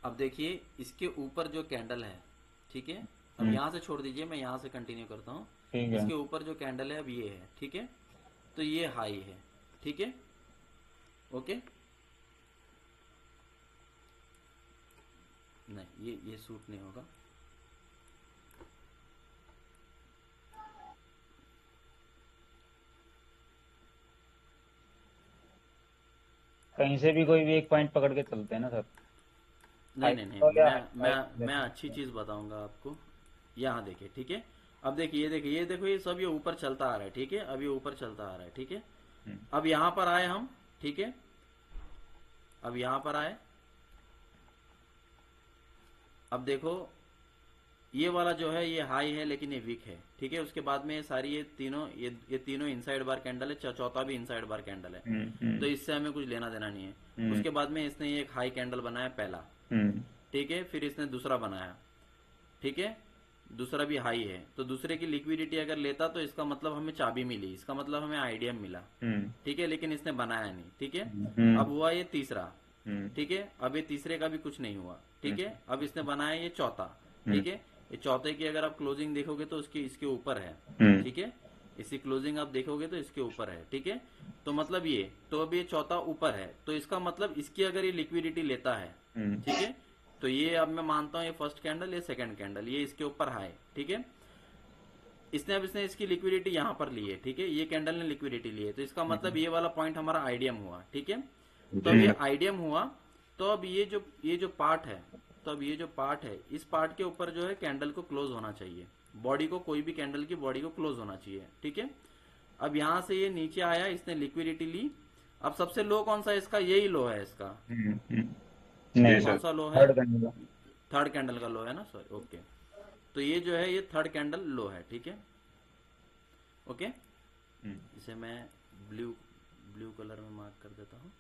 अब देखिए इसके ऊपर जो कैंडल है, ठीक है? अब यहाँ से छोड़ दीजिए, मैं यहाँ से कंटिन्यू करता हूँ। ठीक है। इसके ऊपर जो कैंडल है अब ये है, ठीक है? तो ये हाई है, ठीक है? ओके? नहीं, ये सूट नहीं होगा। कहीं से भी कोई भी एक पॉइंट पकड़ के चलते हैं ना सर? नहीं नहीं नहीं, तो क्या मैं अच्छी चीज बताऊंगा आपको। यहाँ देखिए, ठीक है? अब देखिए, ये देखिए, ये देखो, ये सब ये ऊपर चलता आ रहा है, ठीक है? अब ये ऊपर चलता आ रहा है, ठीक है? अब यहाँ पर आए हम, ठीक है? अब यहाँ पर आए, अब देखो ये वाला जो है ये हाई है लेकिन ये वीक है, ठीक है। उसके बाद में ये सारी ये तीनों इनसाइड बार कैंडल है, चौथा भी इनसाइड बार कैंडल है, तो इससे हमें कुछ लेना देना नहीं है। उसके बाद में इसने एक हाई कैंडल बनाया पहला, ठीक है, फिर इसने दूसरा बनाया, ठीक है, दूसरा भी हाई है, तो दूसरे की लिक्विडिटी अगर लेता तो इसका मतलब हमें चाबी मिली, इसका मतलब हमें आईडीएम मिला, ठीक है, लेकिन इसने बनाया नहीं, ठीक है। अब हुआ ये तीसरा, ठीक है, अब ये तीसरे का भी कुछ नहीं हुआ, ठीक है। अब इसने बनाया ये चौथा, ठीक है, ये चौथे की अगर आप क्लोजिंग देखोगे तो उसकी इसके ऊपर है, ठीक है, इसकी क्लोजिंग आप देखोगे तो इसके ऊपर है, ठीक है। तो मतलब ये, तो अब ये चौथा ऊपर है, तो इसका मतलब इसकी अगर ये लिक्विडिटी लेता है, ठीक है, तो ये अब मैं मानता हूं ये फर्स्ट कैंडल, ये सेकंड कैंडल, ये इसके ऊपर हाई, ठीक है। इसने इसकी लिक्विडिटी यहां पर ली है, ठीक है, ये कैंडल ने लिक्विडिटी ली है, तो इसका मतलब ये वाला पॉइंट हमारा आईडीएम हुआ, ठीक है। तो अब ये आईडीएम हुआ, तो अब ये जो पार्ट है, तो अब ये जो पार्ट है, इस पार्ट के ऊपर जो है कैंडल को क्लोज होना चाहिए, बॉडी को, कोई भी कैंडल की बॉडी को क्लोज होना चाहिए, ठीक है। अब यहां से ये नीचे आया, इसने लिक्विडिटी ली। अब सबसे लो कौन सा है इसका, यही लो है इसका, नहीं कौन सा लो है, थर्ड कैंडल का। थर्ड कैंडल का लो है ना, सॉरी, ओके। तो ये जो है ये थर्ड कैंडल लो है, ठीक है, ओके। इसे मैं ब्लू कलर में मार्क कर देता हूं,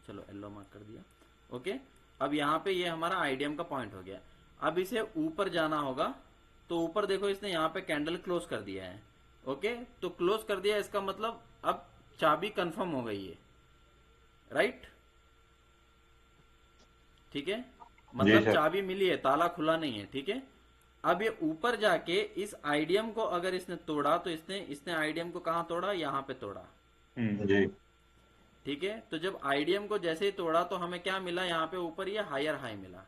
चलो येलो मार्क कर दिया, ओके। अब यहाँ पे ये हमारा आईडीएम का पॉइंट हो गया। अब इसे ऊपर जाना होगा, तो ऊपर देखो इसने यहाँ पे कैंडल क्लोज कर दिया है, ओके। तो क्लोज कर दिया, इसका मतलब अब चाबी कंफर्म हो गई है, राइट, ठीक है, मतलब चाबी मिली है, ताला खुला नहीं है, ठीक है। अब ये ऊपर जाके इस आईडीएम को अगर इसने तोड़ा, तो इसने आईडीएम को कहां तोड़ा, यहां पे तोड़ा, जी, ठीक है। तो जब आईडीएम को जैसे ही तोड़ा तो हमें क्या मिला, यहाँ पे ऊपर ये हायर हाई मिला।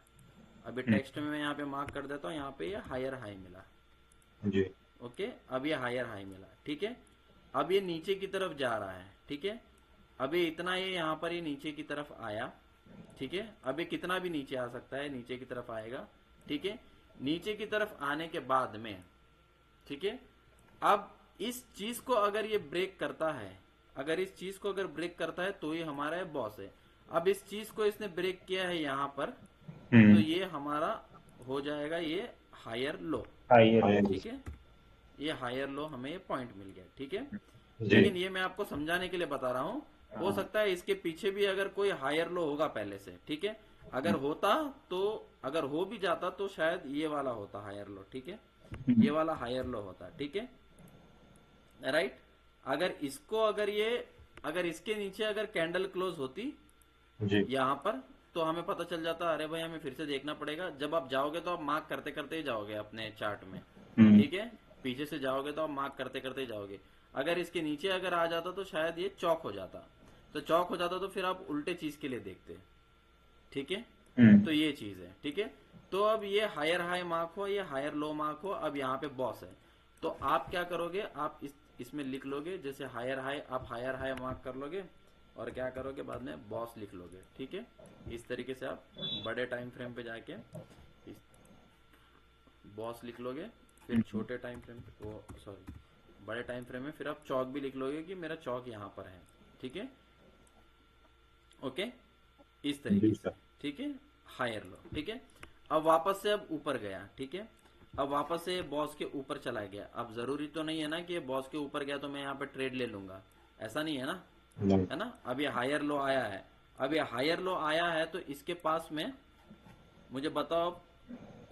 अभी टेक्स्ट में मैं यहाँ पे मार्क कर देता हूँ, यहाँ पे ये हायर हाई मिला, जी, ओके। अब ये हायर हाई मिला, ठीक है। अब ये नीचे की तरफ जा रहा है, ठीक है। अब ये इतना ये यहाँ पर ये नीचे की तरफ आया, ठीक है। अब ये कितना भी नीचे आ सकता है, नीचे की तरफ आएगा, ठीक है। नीचे की तरफ आने के बाद में, ठीक है, अब इस चीज को अगर ये ब्रेक करता है, अगर इस चीज को अगर ब्रेक करता है तो ये हमारा बॉस है। अब इस चीज को इसने ब्रेक किया है यहाँ पर, तो ये हमारा हो जाएगा ये हायर लो, ठीक है, ये हायर लो, हमें ये पॉइंट मिल गया, ठीक है। लेकिन ये मैं आपको समझाने के लिए बता रहा हूँ, हो सकता है इसके पीछे भी अगर कोई हायर लो होगा पहले से, ठीक है। अगर होता तो, अगर हो भी जाता तो शायद ये वाला होता हायर लो, ठीक है, ये वाला हायर लो होता, ठीक है, राइट। अगर इसको अगर इसके नीचे अगर कैंडल क्लोज होती यहाँ पर, तो हमें पता चल जाता, अरे भाई हमें फिर से देखना पड़ेगा। जब आप जाओगे तो आप मार्क करते करते ही जाओगे अपने चार्ट में, ठीक है, पीछे से जाओगे तो आप मार्क करते करते ही जाओगे। अगर इसके नीचे अगर आ जाता तो शायद ये चौक हो जाता, तो चौक हो जाता तो फिर आप उल्टे चीज के लिए देखते, ठीक है। तो ये चीज है, ठीक है। तो अब ये हायर हाई मार्क हो, ये हायर लो मार्क हो, अब यहाँ पे बॉस है, तो आप क्या करोगे, आप इसमें लिख लोगे, जैसे हायर हाई, आप हायर हाई मार्क कर लोगे और क्या करोगे, बाद में बॉस लिख लोगे, ठीक है। इस तरीके से आप बड़े टाइम फ्रेम पे जाके बॉस लिख लोगे, फिर छोटे टाइम फ्रेम पे, वो सॉरी, बड़े टाइम फ्रेम में फिर आप चौक भी लिख लोगे कि मेरा चौक यहाँ पर है, ठीक है, ओके, इस तरीके से, ठीक है, हायर लो, ठीक है। अब वापस से अब ऊपर गया, ठीक है, अब वापस से बॉस के ऊपर चला गया। अब जरूरी तो नहीं है ना कि बॉस के ऊपर गया तो मैं यहाँ पे ट्रेड ले लूंगा, ऐसा नहीं है ना, है ना। अब ये हायर लो आया है, अब ये हायर लो आया है, तो इसके पास में मुझे बताओ,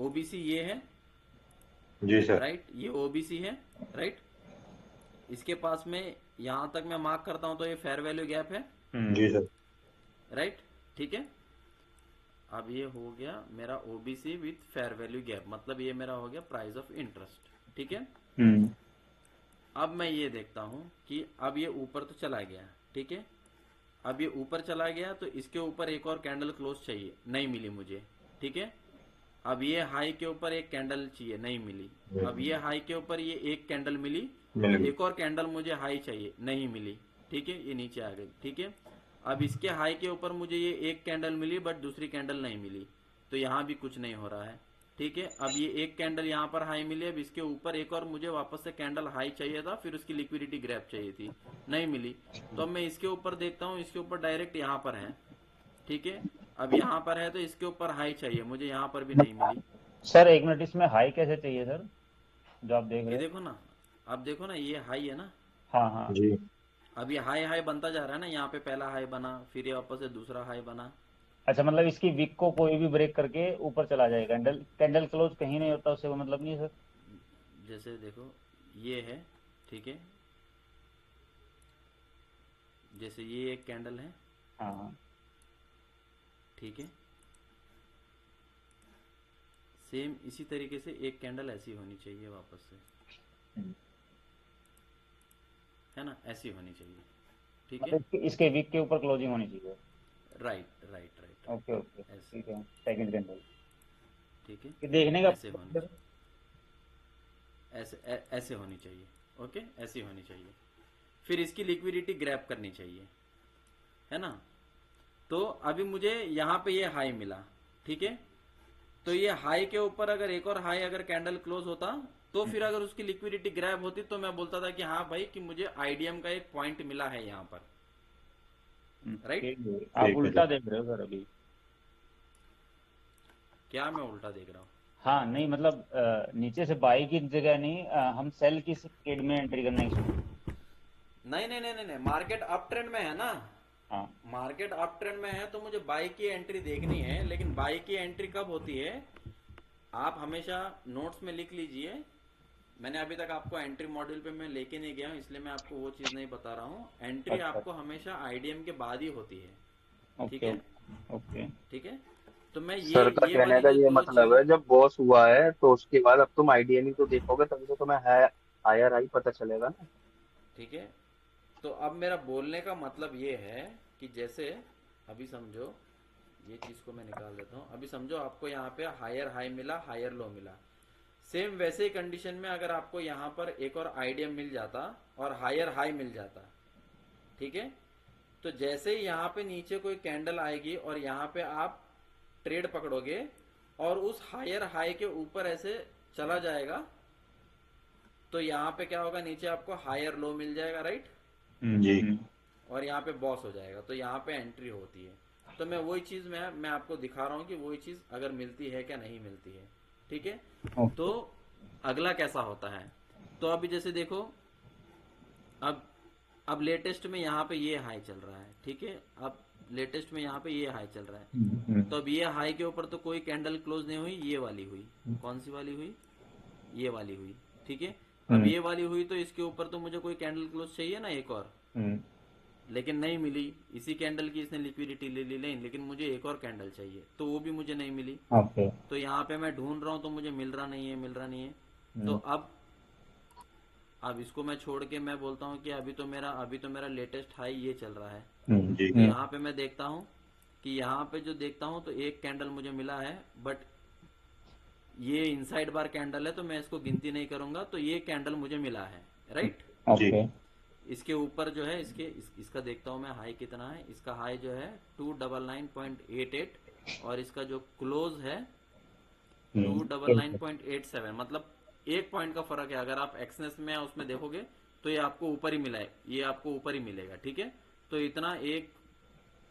ओबीसी ये है, जी सर, राइट, ये ओबीसी है, राइट। इसके पास में यहां तक मैं मार्क करता हूं तो ये फेयर वैल्यू गैप है, जी सर, राइट, ठीक है। अब ये हो गया मेरा OBC with fair value gap, मतलब ये मेरा हो गया प्राइस ऑफ इंटरेस्ट, ठीक है। अब मैं ये देखता हूं कि अब ये ऊपर तो चला गया, ठीक है। अब ये ऊपर चला गया, तो इसके ऊपर एक और कैंडल क्लोज चाहिए, नहीं मिली मुझे, ठीक है। अब ये हाई के ऊपर एक कैंडल चाहिए, नहीं मिली। अब ये हाई के ऊपर ये एक कैंडल मिली, एक और कैंडल मुझे हाई चाहिए, नहीं मिली, ठीक है, ये नीचे आ गई, ठीक है। अब इसके हाई के ऊपर मुझे ये एक कैंडल मिली, बट दूसरी कैंडल नहीं मिली, तो यहाँ भी कुछ नहीं हो रहा है, ठीक है। अब ये एक कैंडल यहाँ पर हाई मिली, अब इसके ऊपर एक और मुझे वापस से कैंडल हाई चाहिए था, फिर उसकी लिक्विडिटी ग्रैब चाहिए थी, नहीं मिली। तो अब मैं इसके ऊपर देखता हूँ, इसके ऊपर डायरेक्ट यहाँ पर है, ठीक है। अब यहाँ पर है तो इसके ऊपर हाई चाहिए मुझे, यहाँ पर भी नहीं मिली। सर एक मिनट, इसमें हाई कैसे चाहिए सर, जो आप देख ये रहे हैं? देखो ना, अब देखो ना, ये हाई है ना, हाँ हाँ। जी। अब ये हाई हाई बनता जा रहा है ना, यहाँ पे पहला हाई बना, फिर ये वापस से दूसरा हाई बना। अच्छा, मतलब इसकी विक को कोई भी ब्रेक करके ऊपर चला जाएगा, कैंडल कैंडल क्लोज कहीं नहीं होता, उससे कोई मतलब नहीं है सर? जैसे देखो ये है, ठीक है, जैसे ये एक कैंडल है, हाँ हाँ। ठीक है, सेम इसी तरीके से एक कैंडल ऐसी होनी चाहिए वापस से, हम्म। है ना, ऐसी होनी चाहिए, ठीक है, मतलब इसके विक के ऊपर क्लोजिंग होनी चाहिए। Right right right okay right, okay, ऐसे, ठीक है, सेकंड कैंडल। ठीक है, ये देखने का ऐसे होनी सर? ऐसे ऐसे होनी चाहिए, ओके, ऐसी होनी चाहिए। फिर इसकी लिक्विडिटी ग्रैब करनी चाहिए, है ना। तो अभी मुझे यहाँ पे ये हाई मिला, ठीक है, तो ये हाई के ऊपर अगर एक और हाई अगर कैंडल क्लोज होता, तो फिर अगर उसकी लिक्विडिटी ग्रैब होती तो मैं बोलता था कि हाँ भाई कि मुझे आईडीएम का एक पॉइंट मिला है यहाँ पर, राइट। ठीक है, आप ठीक है उल्टा सर। देख रहे हो सर अभी। क्या मैं उल्टा देख रहा हूँ? हाँ नहीं, मतलब नीचे से बाई की जगह नहीं, हम सेल की स्पीड में एंट्री करने की सोच। नहीं नहीं नहीं नहीं नहीं, मार्केट अप ट्रेंड में है ना, हाँ। मार्केट अप ट्रेंड में है तो मुझे बाई की एंट्री देखनी है, लेकिन बाई की एंट्री कब होती है, आप हमेशा नोट्स में लिख लीजिए। मैंने अभी तक आपको एंट्री मॉड्यूल पे मैं लेके नहीं गया हूँ, इसलिए मैं आपको वो चीज़ नहीं बता रहा हूँ। एंट्री अच्छा। आपको हमेशा आईडीएम के बाद ही होती है, ठीक ओके है, ओके। ठीक है। तो मैं सर का ये कहने वाली का जो ये दो मतलब चीज, है, जब बॉस हुआ है तो उसके बाद अब तुम आईडीएमई तो देखोगे, तभी तो तुम्हें हायर हाई पता चलेगा ना। ठीक है। तो अब मेरा बोलने का मतलब ये है कि जैसे अभी समझो, ये चीज को मैं निकाल देता हूँ। अभी समझो आपको यहाँ पे हायर हाई मिला, हायर लो मिला, सेम वैसे ही कंडीशन में अगर आपको यहाँ पर एक और आईडीएम मिल जाता और हायर हाई मिल जाता, ठीक है, तो जैसे ही यहाँ पे नीचे कोई कैंडल आएगी और यहाँ पे आप ट्रेड पकड़ोगे और उस हायर हाई के ऊपर ऐसे चला जाएगा, तो यहाँ पे क्या होगा, नीचे आपको हायर लो मिल जाएगा, राइट, जी। और यहाँ पे बॉस हो जाएगा, तो यहाँ पे एंट्री होती है। तो मैं वही चीज मैं आपको दिखा रहा हूँ कि वही चीज अगर मिलती है क्या नहीं मिलती है, ठीक है। तो ओके। अगला कैसा होता है, तो अभी जैसे देखो, अब लेटेस्ट में यहाँ पे ये हाई चल रहा है, ठीक है, अब लेटेस्ट में यहाँ पे ये हाई चल रहा है, तो अब ये हाई के ऊपर तो कोई कैंडल क्लोज नहीं हुई, ये वाली हुई, कौन सी वाली हुई, ये वाली हुई, ठीक है। अब ये वाली हुई तो इसके ऊपर तो मुझे कोई कैंडल क्लोज चाहिए ना एक और, लेकिन नहीं मिली, इसी कैंडल की इसने लिक्विडिटी ले ली, लेकिन मुझे एक और कैंडल चाहिए, तो वो भी मुझे नहीं मिली। ओके। तो यहाँ पे मैं ढूंढ रहा हूँ तो मुझे मिल रहा नहीं है, मिल रहा नहीं है। तो अब इसको मैं छोड़ के मैं बोलता हूँ कि अभी तो मेरा लेटेस्ट हाई ये चल रहा है, जी। तो यहाँ पे मैं देखता हूँ कि यहाँ पे जो देखता हूँ तो एक कैंडल मुझे मिला है, बट ये इनसाइड बार कैंडल है तो मैं इसको गिनती नहीं करूंगा, तो ये कैंडल मुझे मिला है, राइट। ओके। इसके ऊपर जो है इसका देखता हूँ मैं हाई कितना है, इसका हाई जो है 299.88 और इसका जो क्लोज है 299.87, मतलब एक पॉइंट का फर्क है। अगर आप एक्सनेस में उसमें देखोगे तो ये आपको ऊपर ही मिला है, ये आपको ऊपर ही मिलेगा, ठीक है। तो इतना एक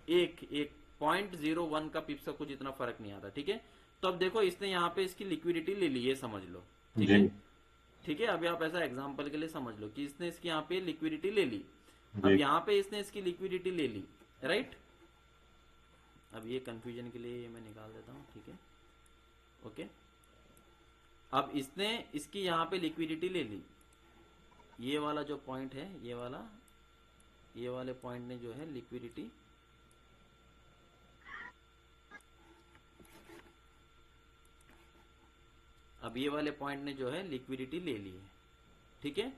एक एक 0.01 का पिप्स का कुछ इतना फर्क नहीं आता, ठीक है। तो अब देखो इसने यहाँ पे इसकी लिक्विडिटी ले ली, ये समझ लो, ठीक है, ठीक है। अभी आप ऐसा एग्जांपल के लिए समझ लो कि इसने इसकी यहाँ पे लिक्विडिटी ले ली, अब यहाँ पे इसने इसकी लिक्विडिटी ले ली, राइट। अब ये कंफ्यूजन के लिए ये मैं निकाल देता हूँ, ठीक है, ओके। अब इसने इसकी यहाँ पे लिक्विडिटी ले ली, ये वाला जो पॉइंट है, ये वाले पॉइंट ने जो है लिक्विडिटी अब ये वाले पॉइंट ने जो है लिक्विडिटी ले ली है, ठीक है।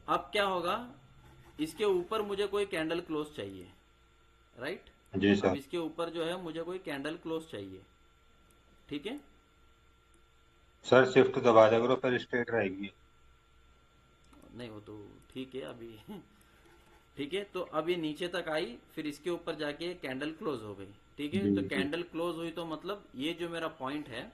अब क्या होगा, इसके ऊपर मुझे कोई कैंडल क्लोज चाहिए, राइट। जी अब सर। इसके ऊपर जो है मुझे कोई कैंडल क्लोज चाहिए, ठीक है। सर शिफ्ट दबा दिया करो, फिर स्ट्रेट रहेगी। नहीं वो तो ठीक है अभी ठीक है। तो अब ये नीचे तक आई, फिर इसके ऊपर जाके कैंडल क्लोज हो गई, ठीक है। तो कैंडल क्लोज हुई तो मतलब ये जो मेरा पॉइंट है,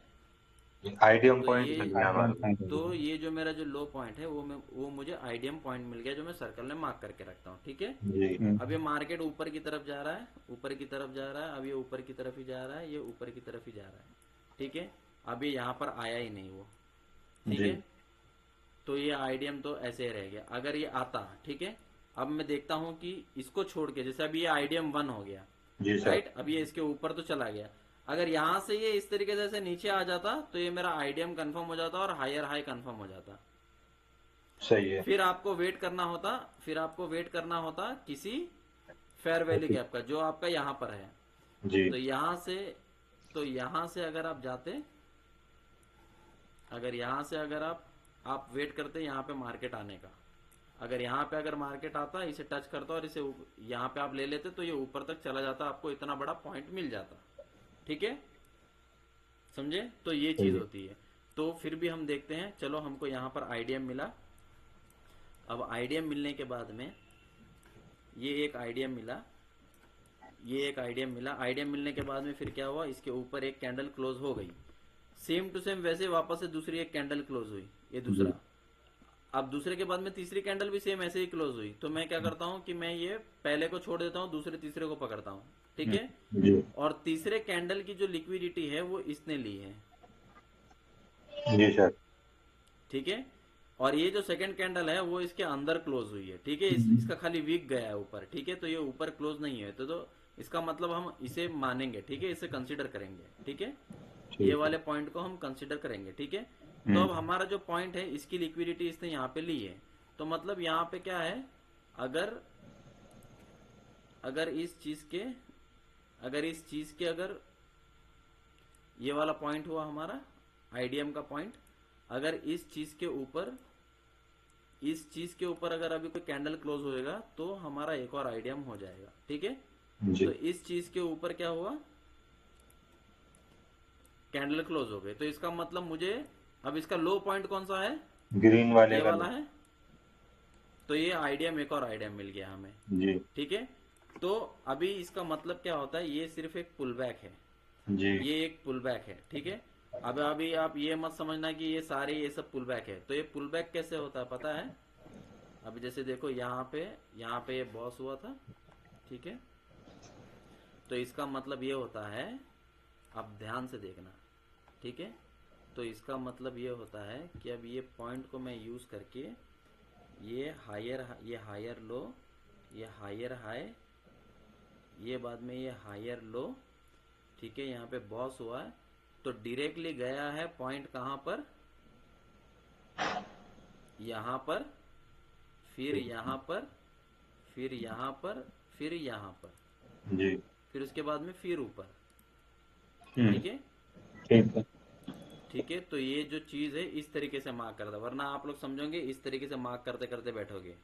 आईडीएम तो पॉइंट ये मिल गया हमारे को। तो ये जो मेरा जो लो पॉइंट है वो मुझे आईडीएम पॉइंट मिल गया, जो मैं सर्कल में मार्क करके रखता हूँ। ठीक है, जी अब ये मार्केट ऊपर की तरफ जा रहा है, ऊपर की तरफ जा रहा है, अब ये ऊपर की तरफ ही जा रहा है, ये ऊपर की तरफ ही जा रहा है। ठीक है, अब ये यहाँ पर आया ही नहीं वो। ठीक जी है, तो ये आईडीएम तो ऐसे ही रह गया। अगर ये आता, ठीक है, अब मैं देखता हूँ कि इसको छोड़ के, जैसे अभी ये आईडीएम 1 हो गया, जी सर। राइट, अब ये इसके ऊपर तो चला गया। अगर यहाँ से ये इस तरीके से ऐसे नीचे आ जाता तो ये मेरा आईडीएम कंफर्म हो जाता और हायर हाई कंफर्म हो जाता। सही है। फिर आपको वेट करना होता किसी फेयर वैल्यू गैप का, जो आपका यहाँ पर है। जी तो यहाँ से अगर आप जाते, अगर यहाँ से अगर आप वेट करते यहाँ पे मार्केट आने का, अगर यहाँ पे अगर मार्केट आता, इसे टच करता और इसे यहाँ पे आप ले लेते तो ये ऊपर तक चला जाता, आपको इतना बड़ा पॉइंट मिल जाता। ठीक है, समझे? तो ये चीज होती है। तो फिर भी हम देखते हैं, चलो हमको यहाँ पर आईडीएम मिला। अब आईडीएम मिलने के बाद में ये एक आईडीएम मिला, ये एक आईडीएम मिला। आईडीएम मिलने के बाद में फिर क्या हुआ, इसके ऊपर एक कैंडल क्लोज हो गई, सेम टू सेम वैसे वापस से दूसरी एक कैंडल क्लोज हुई, ये दूसरा। अब दूसरे के बाद में तीसरी कैंडल भी सेम ऐसे ही क्लोज हुई। तो मैं क्या करता हूँ कि मैं ये पहले को छोड़ देता हूँ, दूसरे तीसरे को पकड़ता हूँ। ठीक है, जी और तीसरे कैंडल की जो लिक्विडिटी है वो इसने ली है। जी सर। ठीक है, और ये जो सेकंड कैंडल है वो इसके अंदर क्लोज हुई है। ठीक है, इसका खाली वीक गया है ऊपर। ठीक है, तो ये ऊपर क्लोज नहीं है, तो इसका मतलब हम इसे मानेंगे। ठीक है, इसे कंसीडर करेंगे। ठीक है, ये वाले पॉइंट को हम कंसीडर करेंगे। ठीक है, तो अब हमारा जो पॉइंट है इसकी लिक्विडिटी इसने यहाँ पे ली है। तो मतलब यहाँ पे क्या है, अगर इस चीज के अगर ये वाला पॉइंट हुआ हमारा आईडीएम का पॉइंट, अगर इस चीज के ऊपर अगर अभी कोई कैंडल क्लोज होएगा तो हमारा एक और आईडीएम हो जाएगा। ठीक है, जी तो इस चीज के ऊपर क्या हुआ, कैंडल क्लोज हो गए। तो इसका मतलब मुझे अब इसका लो पॉइंट कौन सा है, ग्रीन वाले ये का वाला है। तो ये आईडीएम, एक और आईडीएम मिल गया हमें। जी ठीक है, तो अभी इसका मतलब क्या होता है, ये सिर्फ एक पुल बैक है, जी ये एक पुल बैक है। ठीक है, अब अभी आप ये मत समझना कि ये सारे ये सब पुल बैक है। तो ये पुल बैक कैसे होता है पता है? अब जैसे देखो यहाँ पे ये बॉस हुआ था। ठीक है, तो इसका मतलब ये होता है, अब ध्यान से देखना। ठीक है, तो इसका मतलब ये होता है कि अब ये पॉइंट को मैं यूज करके ये हायर लो, ये हायर हाई, ये बाद में ये हायर लो। ठीक है, यहाँ पे बॉस हुआ है, तो डायरेक्टली गया है पॉइंट कहाँ पर, यहाँ पर, फिर यहाँ पर, फिर यहाँ पर, फिर यहाँ पर, जी फिर उसके बाद में फिर ऊपर। हम्म, ठीक है, ठीक है। ठीक है, तो ये जो चीज है इस तरीके से मार्क करता, वरना आप लोग समझोगे इस तरीके से मार्क करते करते बैठोगे।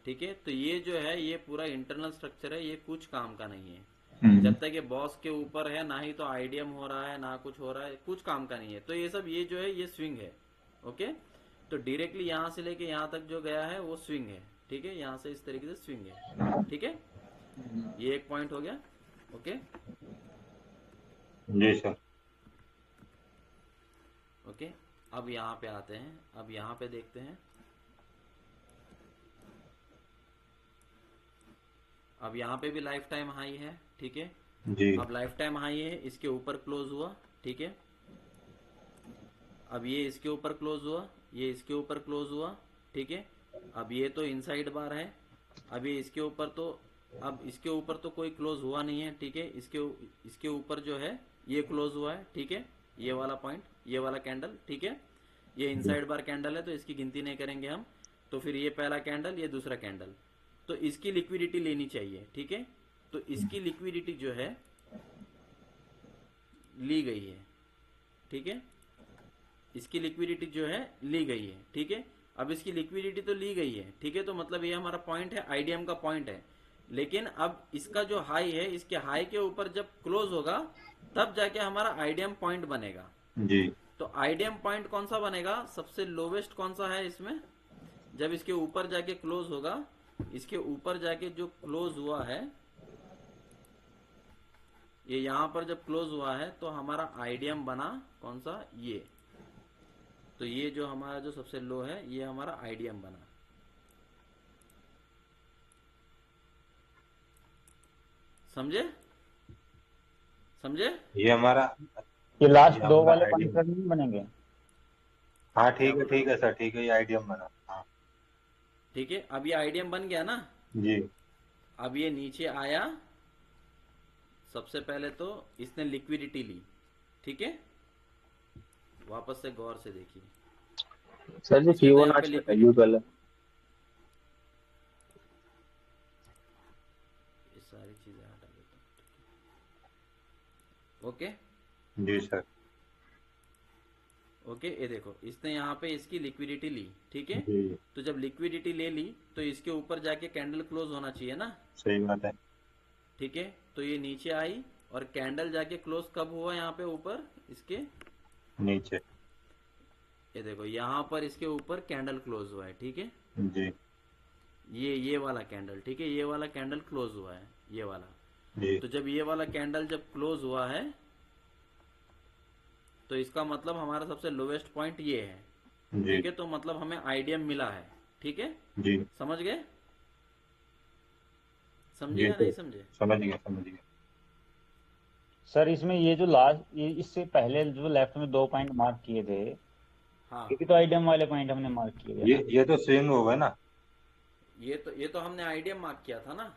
ठीक है, तो ये जो है ये पूरा इंटरनल स्ट्रक्चर है, ये कुछ काम का नहीं है। जब तक ये बॉस के ऊपर है, ना ही तो आईडीएम हो रहा है, ना कुछ हो रहा है, कुछ काम का नहीं है। तो ये सब ये जो है ये स्विंग है। ओके, तो डायरेक्टली यहाँ से लेके यहाँ तक जो गया है वो स्विंग है। ठीक है, यहाँ से इस तरीके से स्विंग है। ठीक है, ये एक पॉइंट हो गया। ओके जी सर। ओके, अब यहाँ पे आते हैं, अब यहाँ पे देखते हैं। अब यहाँ पे भी लाइफ टाइम हाई है। ठीक है, जी अब लाइफ टाइम हाई है, इसके ऊपर क्लोज हुआ। ठीक है, अब ये इसके ऊपर क्लोज हुआ, ये इसके ऊपर क्लोज हुआ। ठीक है, अब ये तो इनसाइड बार है, अब ये इसके ऊपर तो, अब इसके ऊपर तो कोई क्लोज हुआ नहीं है। ठीक है, इसके ऊपर जो है ये क्लोज हुआ है। ठीक है, ये वाला पॉइंट, ये वाला कैंडल। ठीक है, ये इनसाइड बार कैंडल है तो इसकी गिनती नहीं करेंगे हम। तो फिर ये पहला कैंडल, ये दूसरा कैंडल, तो इसकी लिक्विडिटी लेनी चाहिए। ठीक है, तो इसकी लिक्विडिटी जो है ली गई है। ठीक है, इसकी लिक्विडिटी जो है ली गई है। ठीक है, अब इसकी लिक्विडिटी तो ली गई है। ठीक है, तो मतलब ये हमारा पॉइंट है, आईडीएम का पॉइंट है। लेकिन अब इसका जो हाई है, इसके हाई के ऊपर जब क्लोज होगा तब जाके हमारा आईडीएम पॉइंट बनेगा। जी तो आईडीएम पॉइंट कौन सा बनेगा, सबसे लोवेस्ट कौन सा है इसमें, जब इसके ऊपर जाके क्लोज होगा, इसके ऊपर जाके जो क्लोज हुआ है ये यहाँ पर जब क्लोज हुआ है तो हमारा आईडीएम बना कौन सा, ये। तो ये जो हमारा जो सबसे लो है ये हमारा आईडीएम बना। समझे समझे? ये हमारा ये लास्ट ये दो हमारा वाले आईडीएम। पॉइंट नहीं बनेंगे? हाँ क्या बोल रहे ठीक हो? है सर, ठीक है, ये आईडीएम बना। हाँ ठीक है, अब ये आईडीएम बन गया ना। जी अब ये नीचे आया, सबसे पहले तो इसने लिक्विडिटी ली, ठीक है। वापस से गौर से देखिए, सर जी इसने तो यहाँ पे फिबोनाची बताइए लिक्विडिटी, पहले। ये सारी चीजें हटा देता हूँ। ओके जी सर। ओके, ये देखो इसने यहाँ पे इसकी लिक्विडिटी ली, ठीक है। जी तो जब लिक्विडिटी ले ली तो इसके ऊपर जाके कैंडल क्लोज होना चाहिए ना, सही बात है। ठीक है। तो ये नीचे आई और कैंडल जाके क्लोज कब हुआ यहाँ पे ऊपर इसके, नीचे। ये देखो यहाँ पर इसके ऊपर कैंडल क्लोज हुआ है, ठीक है। जी ये वाला कैंडल, ठीक है, ये वाला कैंडल क्लोज हुआ है, ये वाला। जी तो जब ये वाला कैंडल जब क्लोज हुआ है तो इसका मतलब हमारा सबसे लोवेस्ट पॉइंट ये है, जी ठीक है। तो मतलब हमें आईडीएम मिला है, ठीक है। जी समझ गए? समझे जी या सर, नहीं समझे? समझ गया समझ गया। सर इसमें ये जो लास्ट, ये इससे पहले जो लेफ्ट में 2 पॉइंट मार्क किए थे, हाँ, ये भी तो आईडीएम वाले पॉइंट हमने मार्क किए थे ना? ये तो स्विंग हो गए ना। ये तो हमने आईडीएम मार्क किया था ना।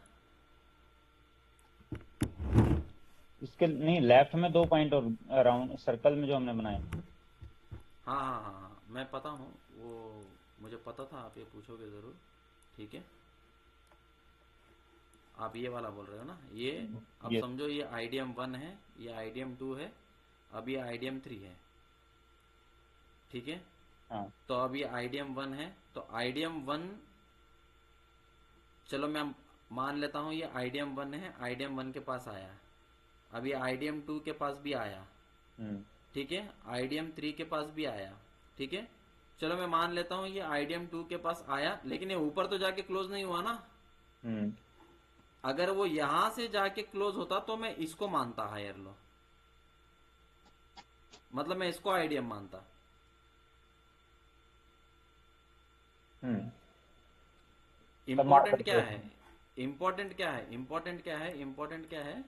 इसके नहीं, लेफ्ट में 2 पॉइंट और अराउंड सर्कल में जो हमने बनाए। हाँ हाँ हाँ हाँ, मैं पता हूँ वो, मुझे पता था आप ये पूछोगे जरूर, ठीक है। आप ये वाला बोल रहे हो ना, ये अब ये समझो ये आईडीएम 1 है, ये आईडीएम 2 है, अब ये आईडीएम 3 है, ठीक है। हाँ। तो अब ये आईडीएम 1 है, तो आईडीएम 1, चलो मैं मान लेता हूँ ये आईडीएम 1 है, आईडीएम 1 के पास आया, अब ये आईडीएम 2 के पास भी आया, ठीक है, आईडीएम 3 के पास भी आया, ठीक है। चलो मैं मान लेता हूँ ये आईडीएम 2 के पास आया, लेकिन ये ऊपर तो जाके क्लोज नहीं हुआ ना। अगर वो यहां से जाके क्लोज होता तो मैं इसको मानता हायर लो, मतलब मैं इसको आईडीएम मानता। इंपॉर्टेंट क्या है, इंपॉर्टेंट क्या है, इंपॉर्टेंट क्या है, इंपॉर्टेंट क्या है?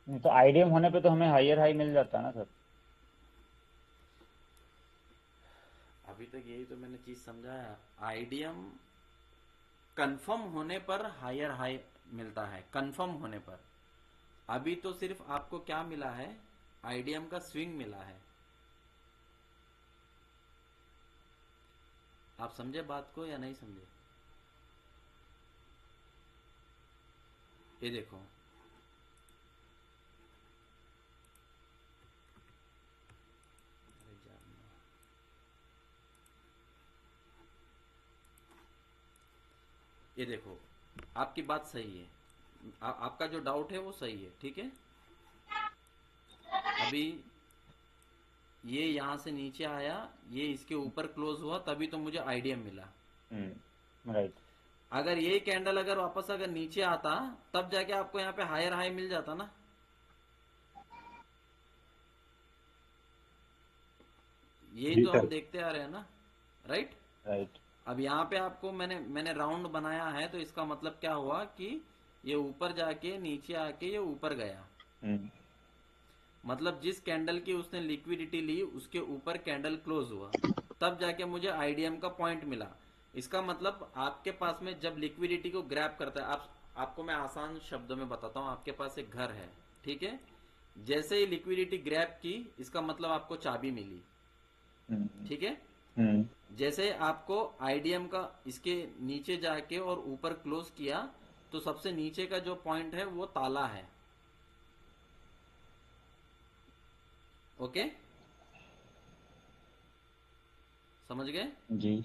तो आईडीएम होने पे तो हमें हायर हाई मिल जाता है ना सर? अभी तक यही तो मैंने चीज समझाया, आईडीएम कंफर्म होने पर हायर हाई मिलता है, कंफर्म होने पर। अभी तो सिर्फ आपको क्या मिला है, आईडीएम का स्विंग मिला है। आप समझे बात को या नहीं समझे? ये देखो, ये देखो, आपकी बात सही है, आपका जो डाउट है वो सही है, ठीक है। अभी ये यहां से नीचे आया, ये इसके ऊपर क्लोज हुआ, तभी तो मुझे आईडीएम मिला। राइट। अगर ये कैंडल अगर वापस अगर नीचे आता तब जाके आपको यहाँ पे हायर हाई मिल जाता ना। यही जी तो सर। हम देखते आ रहे हैं ना, राइट। राइट। अब यहाँ पे आपको मैंने राउंड बनाया है, तो इसका मतलब क्या हुआ कि ये ऊपर जाके नीचे आके ये ऊपर गया। मतलब जिस कैंडल की उसने लिक्विडिटी ली उसके ऊपर कैंडल क्लोज हुआ, तब जाके मुझे आईडीएम का पॉइंट मिला। इसका मतलब आपके पास में जब लिक्विडिटी को ग्रैब करता है, आपको मैं आसान शब्दों में बताता हूँ। आपके पास एक घर है, ठीक है, जैसे ही लिक्विडिटी ग्रैब की इसका मतलब आपको चाबी मिली, ठीक है। जैसे आपको आईडीएम का इसके नीचे जाके और ऊपर क्लोज किया तो सबसे नीचे का जो पॉइंट है वो ताला है, ओके। समझ गए? जी।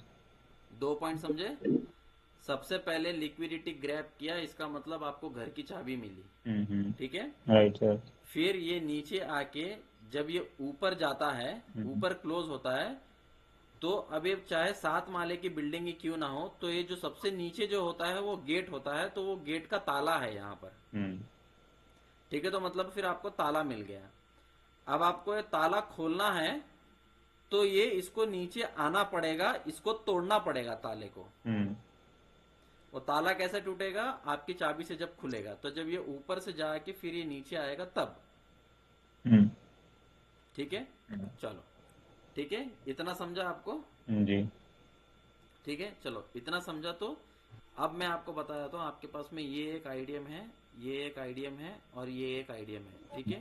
2 पॉइंट समझे? सबसे पहले लिक्विडिटी ग्रैब किया, इसका मतलब आपको घर की चाबी मिली, ठीक है। Right sir. फिर ये नीचे आके जब ये ऊपर जाता है, ऊपर क्लोज होता है, तो अब ये चाहे 7 माले की बिल्डिंग ही क्यों ना हो, तो ये जो सबसे नीचे जो होता है वो गेट होता है, तो वो गेट का ताला है यहाँ पर। ठीक है, तो मतलब फिर आपको ताला मिल गया। अब आपको ये ताला खोलना है, तो ये इसको नीचे आना पड़ेगा, इसको तोड़ना पड़ेगा ताले को। वो ताला कैसे टूटेगा? आपकी चाबी से जब खुलेगा, तो जब ये ऊपर से जाके फिर ये नीचे आएगा तब। ठीक है, चलो ठीक है, इतना समझा आपको? जी। ठीक है, चलो इतना समझा। तो अब मैं आपको बता देता हूँ, आपके पास में ये एक आईडीएम है, ये एक आईडीएम है और ये एक आईडीएम है। ठीक है,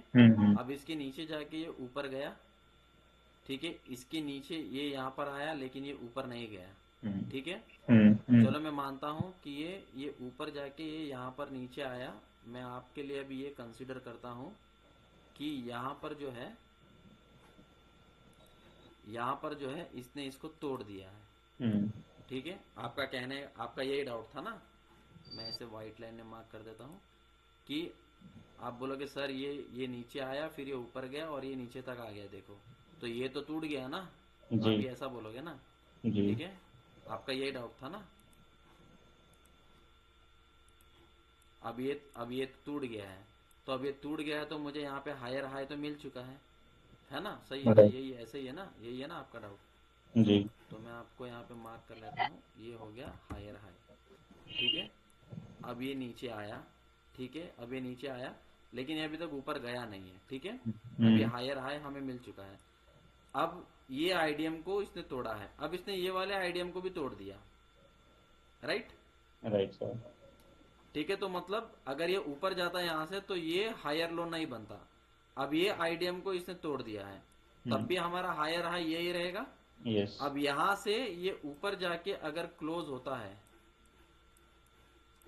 अब इसके नीचे जाके ये ऊपर गया। ठीक है, इसके नीचे ये यहाँ पर आया, लेकिन ये ऊपर नहीं गया। ठीक है, चलो मैं मानता हूँ कि ये ऊपर जाके ये यहाँ पर नीचे आया। मैं आपके लिए अभी ये कंसीडर करता हूँ कि यहाँ पर जो है, यहाँ पर जो है इसने इसको तोड़ दिया है। ठीक है, आपका कहने, आपका यही डाउट था ना? मैं इसे व्हाइट लाइन में मार्क कर देता हूँ कि आप बोलोगे सर ये नीचे आया, फिर ये ऊपर गया और ये नीचे तक आ गया, देखो तो ये तो टूट गया ना। जी। आप ये ऐसा बोलोगे ना? जी। ठीक है, आपका यही डाउट था ना? अब ये टूट गया है, तो अब ये टूट गया है तो मुझे यहाँ पे हायर हाई तो मिल चुका है ना? सही है ना? Right. यही ऐसे ही है ना? यही है ना आपका डाउट? जी। तो मैं आपको यहाँ पे मार्क कर लेता हूँ, ये हो गया हायर हाई। ठीक है, अब ये नीचे आया। ठीक है, अब ये नीचे आया, लेकिन ये अभी तक ऊपर गया नहीं है। ठीक है, अब ये हायर हाई हमें मिल चुका है। अब ये आईडीएम को इसने तोड़ा है, अब इसने ये वाले आईडीएम को भी तोड़ दिया। Right right sir. ठीक है, तो मतलब अगर ये ऊपर जाता है यहाँ से, तो ये हायर लो नहीं बनता। अब ये आईडीएम को इसने तोड़ दिया है, तब भी हमारा हायर हाई यही रहेगा। यस। अब यहां से ये ऊपर जाके अगर क्लोज होता है,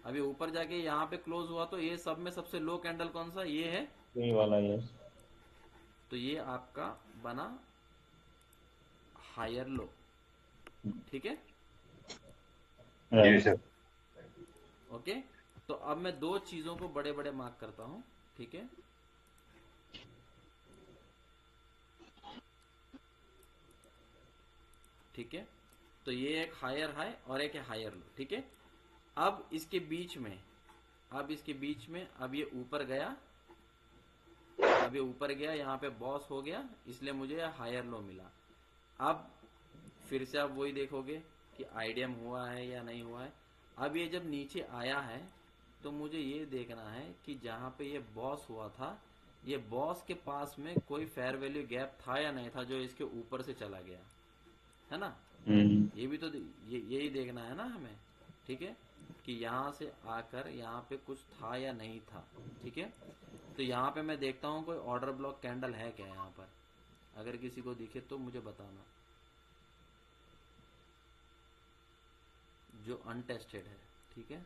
अब ये ऊपर जाके यहाँ पे क्लोज हुआ, तो ये सब में सबसे लो कैंडल कौन सा? ये है, यही वाला। यस। तो ये आपका बना हायर लो। ठीक है, राइट सर। ओके। तो अब मैं दो चीजों को बड़े बड़े मार्क करता हूं। ठीक है, ठीक है, तो ये एक हायर हाई और एक है हायर लो। ठीक है, अब इसके बीच में, अब ये ऊपर गया, अब ये ऊपर गया, यहाँ पे बॉस हो गया, इसलिए मुझे हायर लो मिला। अब फिर से आप वही देखोगे कि आईडीएम हुआ है या नहीं हुआ है। अब ये जब नीचे आया है, तो मुझे ये देखना है कि जहाँ पे ये बॉस हुआ था, ये बॉस के पास में कोई फेयर वैल्यू गैप था या नहीं था, जो इसके ऊपर से चला गया है ना? ये भी तो यही देखना है ना हमें। ठीक है, कि यहाँ से आकर यहाँ पे कुछ था या नहीं था। ठीक है, तो यहाँ पे मैं देखता हूँ कोई ऑर्डर ब्लॉक कैंडल है क्या यहाँ पर। अगर किसी को दिखे तो मुझे बताना, जो अनटेस्टेड है। ठीक है,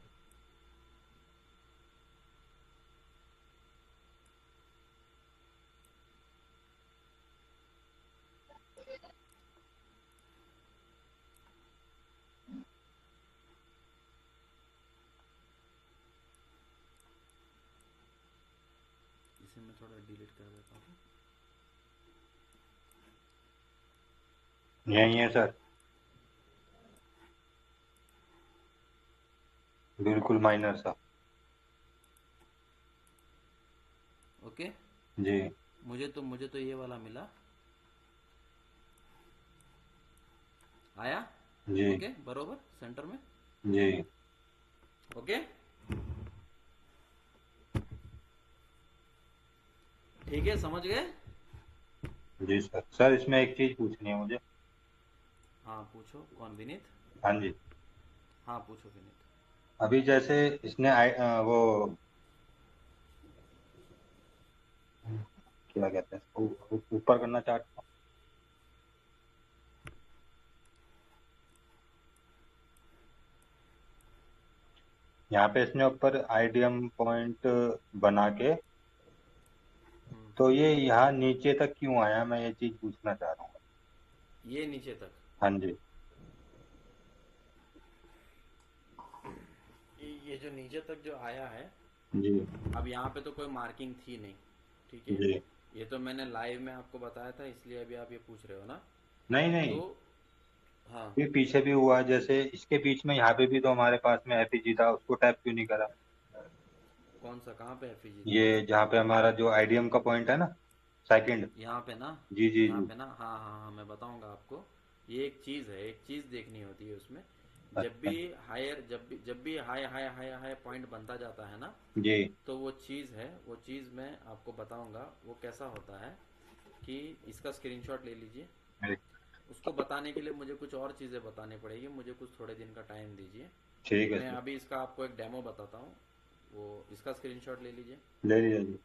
इसे मैं थोड़ा डिलीट कर देता हूँ। यही है सर, बिल्कुल माइनर सा। ओके, जी। मुझे तो ये वाला मिला, आया। जी। ओके, बरोबर सेंटर में। जी। ओके, ठीक है, समझ गए? जी सर। सर इसमें एक चीज पूछनी है मुझे। हाँ पूछो। कौन? विनीत? हाँ जी। हाँ पूछो विनीत। अभी जैसे इसने वो क्या कहते हैं इसको, ऊपर करना चाहता हूँ। यहाँ पे इसने ऊपर आईडीएम पॉइंट बना के, तो ये यहाँ नीचे तक क्यों आया, मैं ये चीज पूछना चाह रहा हूँ। ये नीचे तक, हाँ जी। ये जो नीचे तक जो आया है, जी। अब यहाँ पे तो कोई मार्किंग थी नहीं। ठीक है, जी। ये तो मैंने लाइव में आपको बताया था, इसलिए अभी आप ये पूछ रहे हो ना? नहीं नहीं, तो हाँ ये पीछे भी हुआ, जैसे इसके बीच में यहाँ पे भी तो हमारे पास में एफईजी था, उसको टैप क्यों नहीं करा? कौन सा, कहाँ पे एफईजी था? ये जहाँ पे हमारा जो आईडीएम का पॉइंट है ना, सेकंड। यहाँ पे ना, जी जी यहाँ जी। पे ना, हाँ हाँ हाँ, मैं बताऊंगा आपको। ये एक चीज़ है, एक चीज़ देखनी होती है उसमें। जब अच्छा। भी हायर, जब भी high high high high point बनता जाता है ना, जी। तो वो चीज़ है, वो चीज़ मैं आपको बताऊंगा वो कैसा होता है। कि इसका स्क्रीनशॉट ले लीजिए। उसको बताने के लिए मुझे कुछ और चीज़ें बतानी पड़ेगी, मुझे कुछ थोड़े दिन का टाइम दीजिए। ठीक है मैं सर। अभी इसका आपको एक डेमो बताता हूँ। वो इसका स्क्रीनशॉट ले लीजिए। ले लीजिए।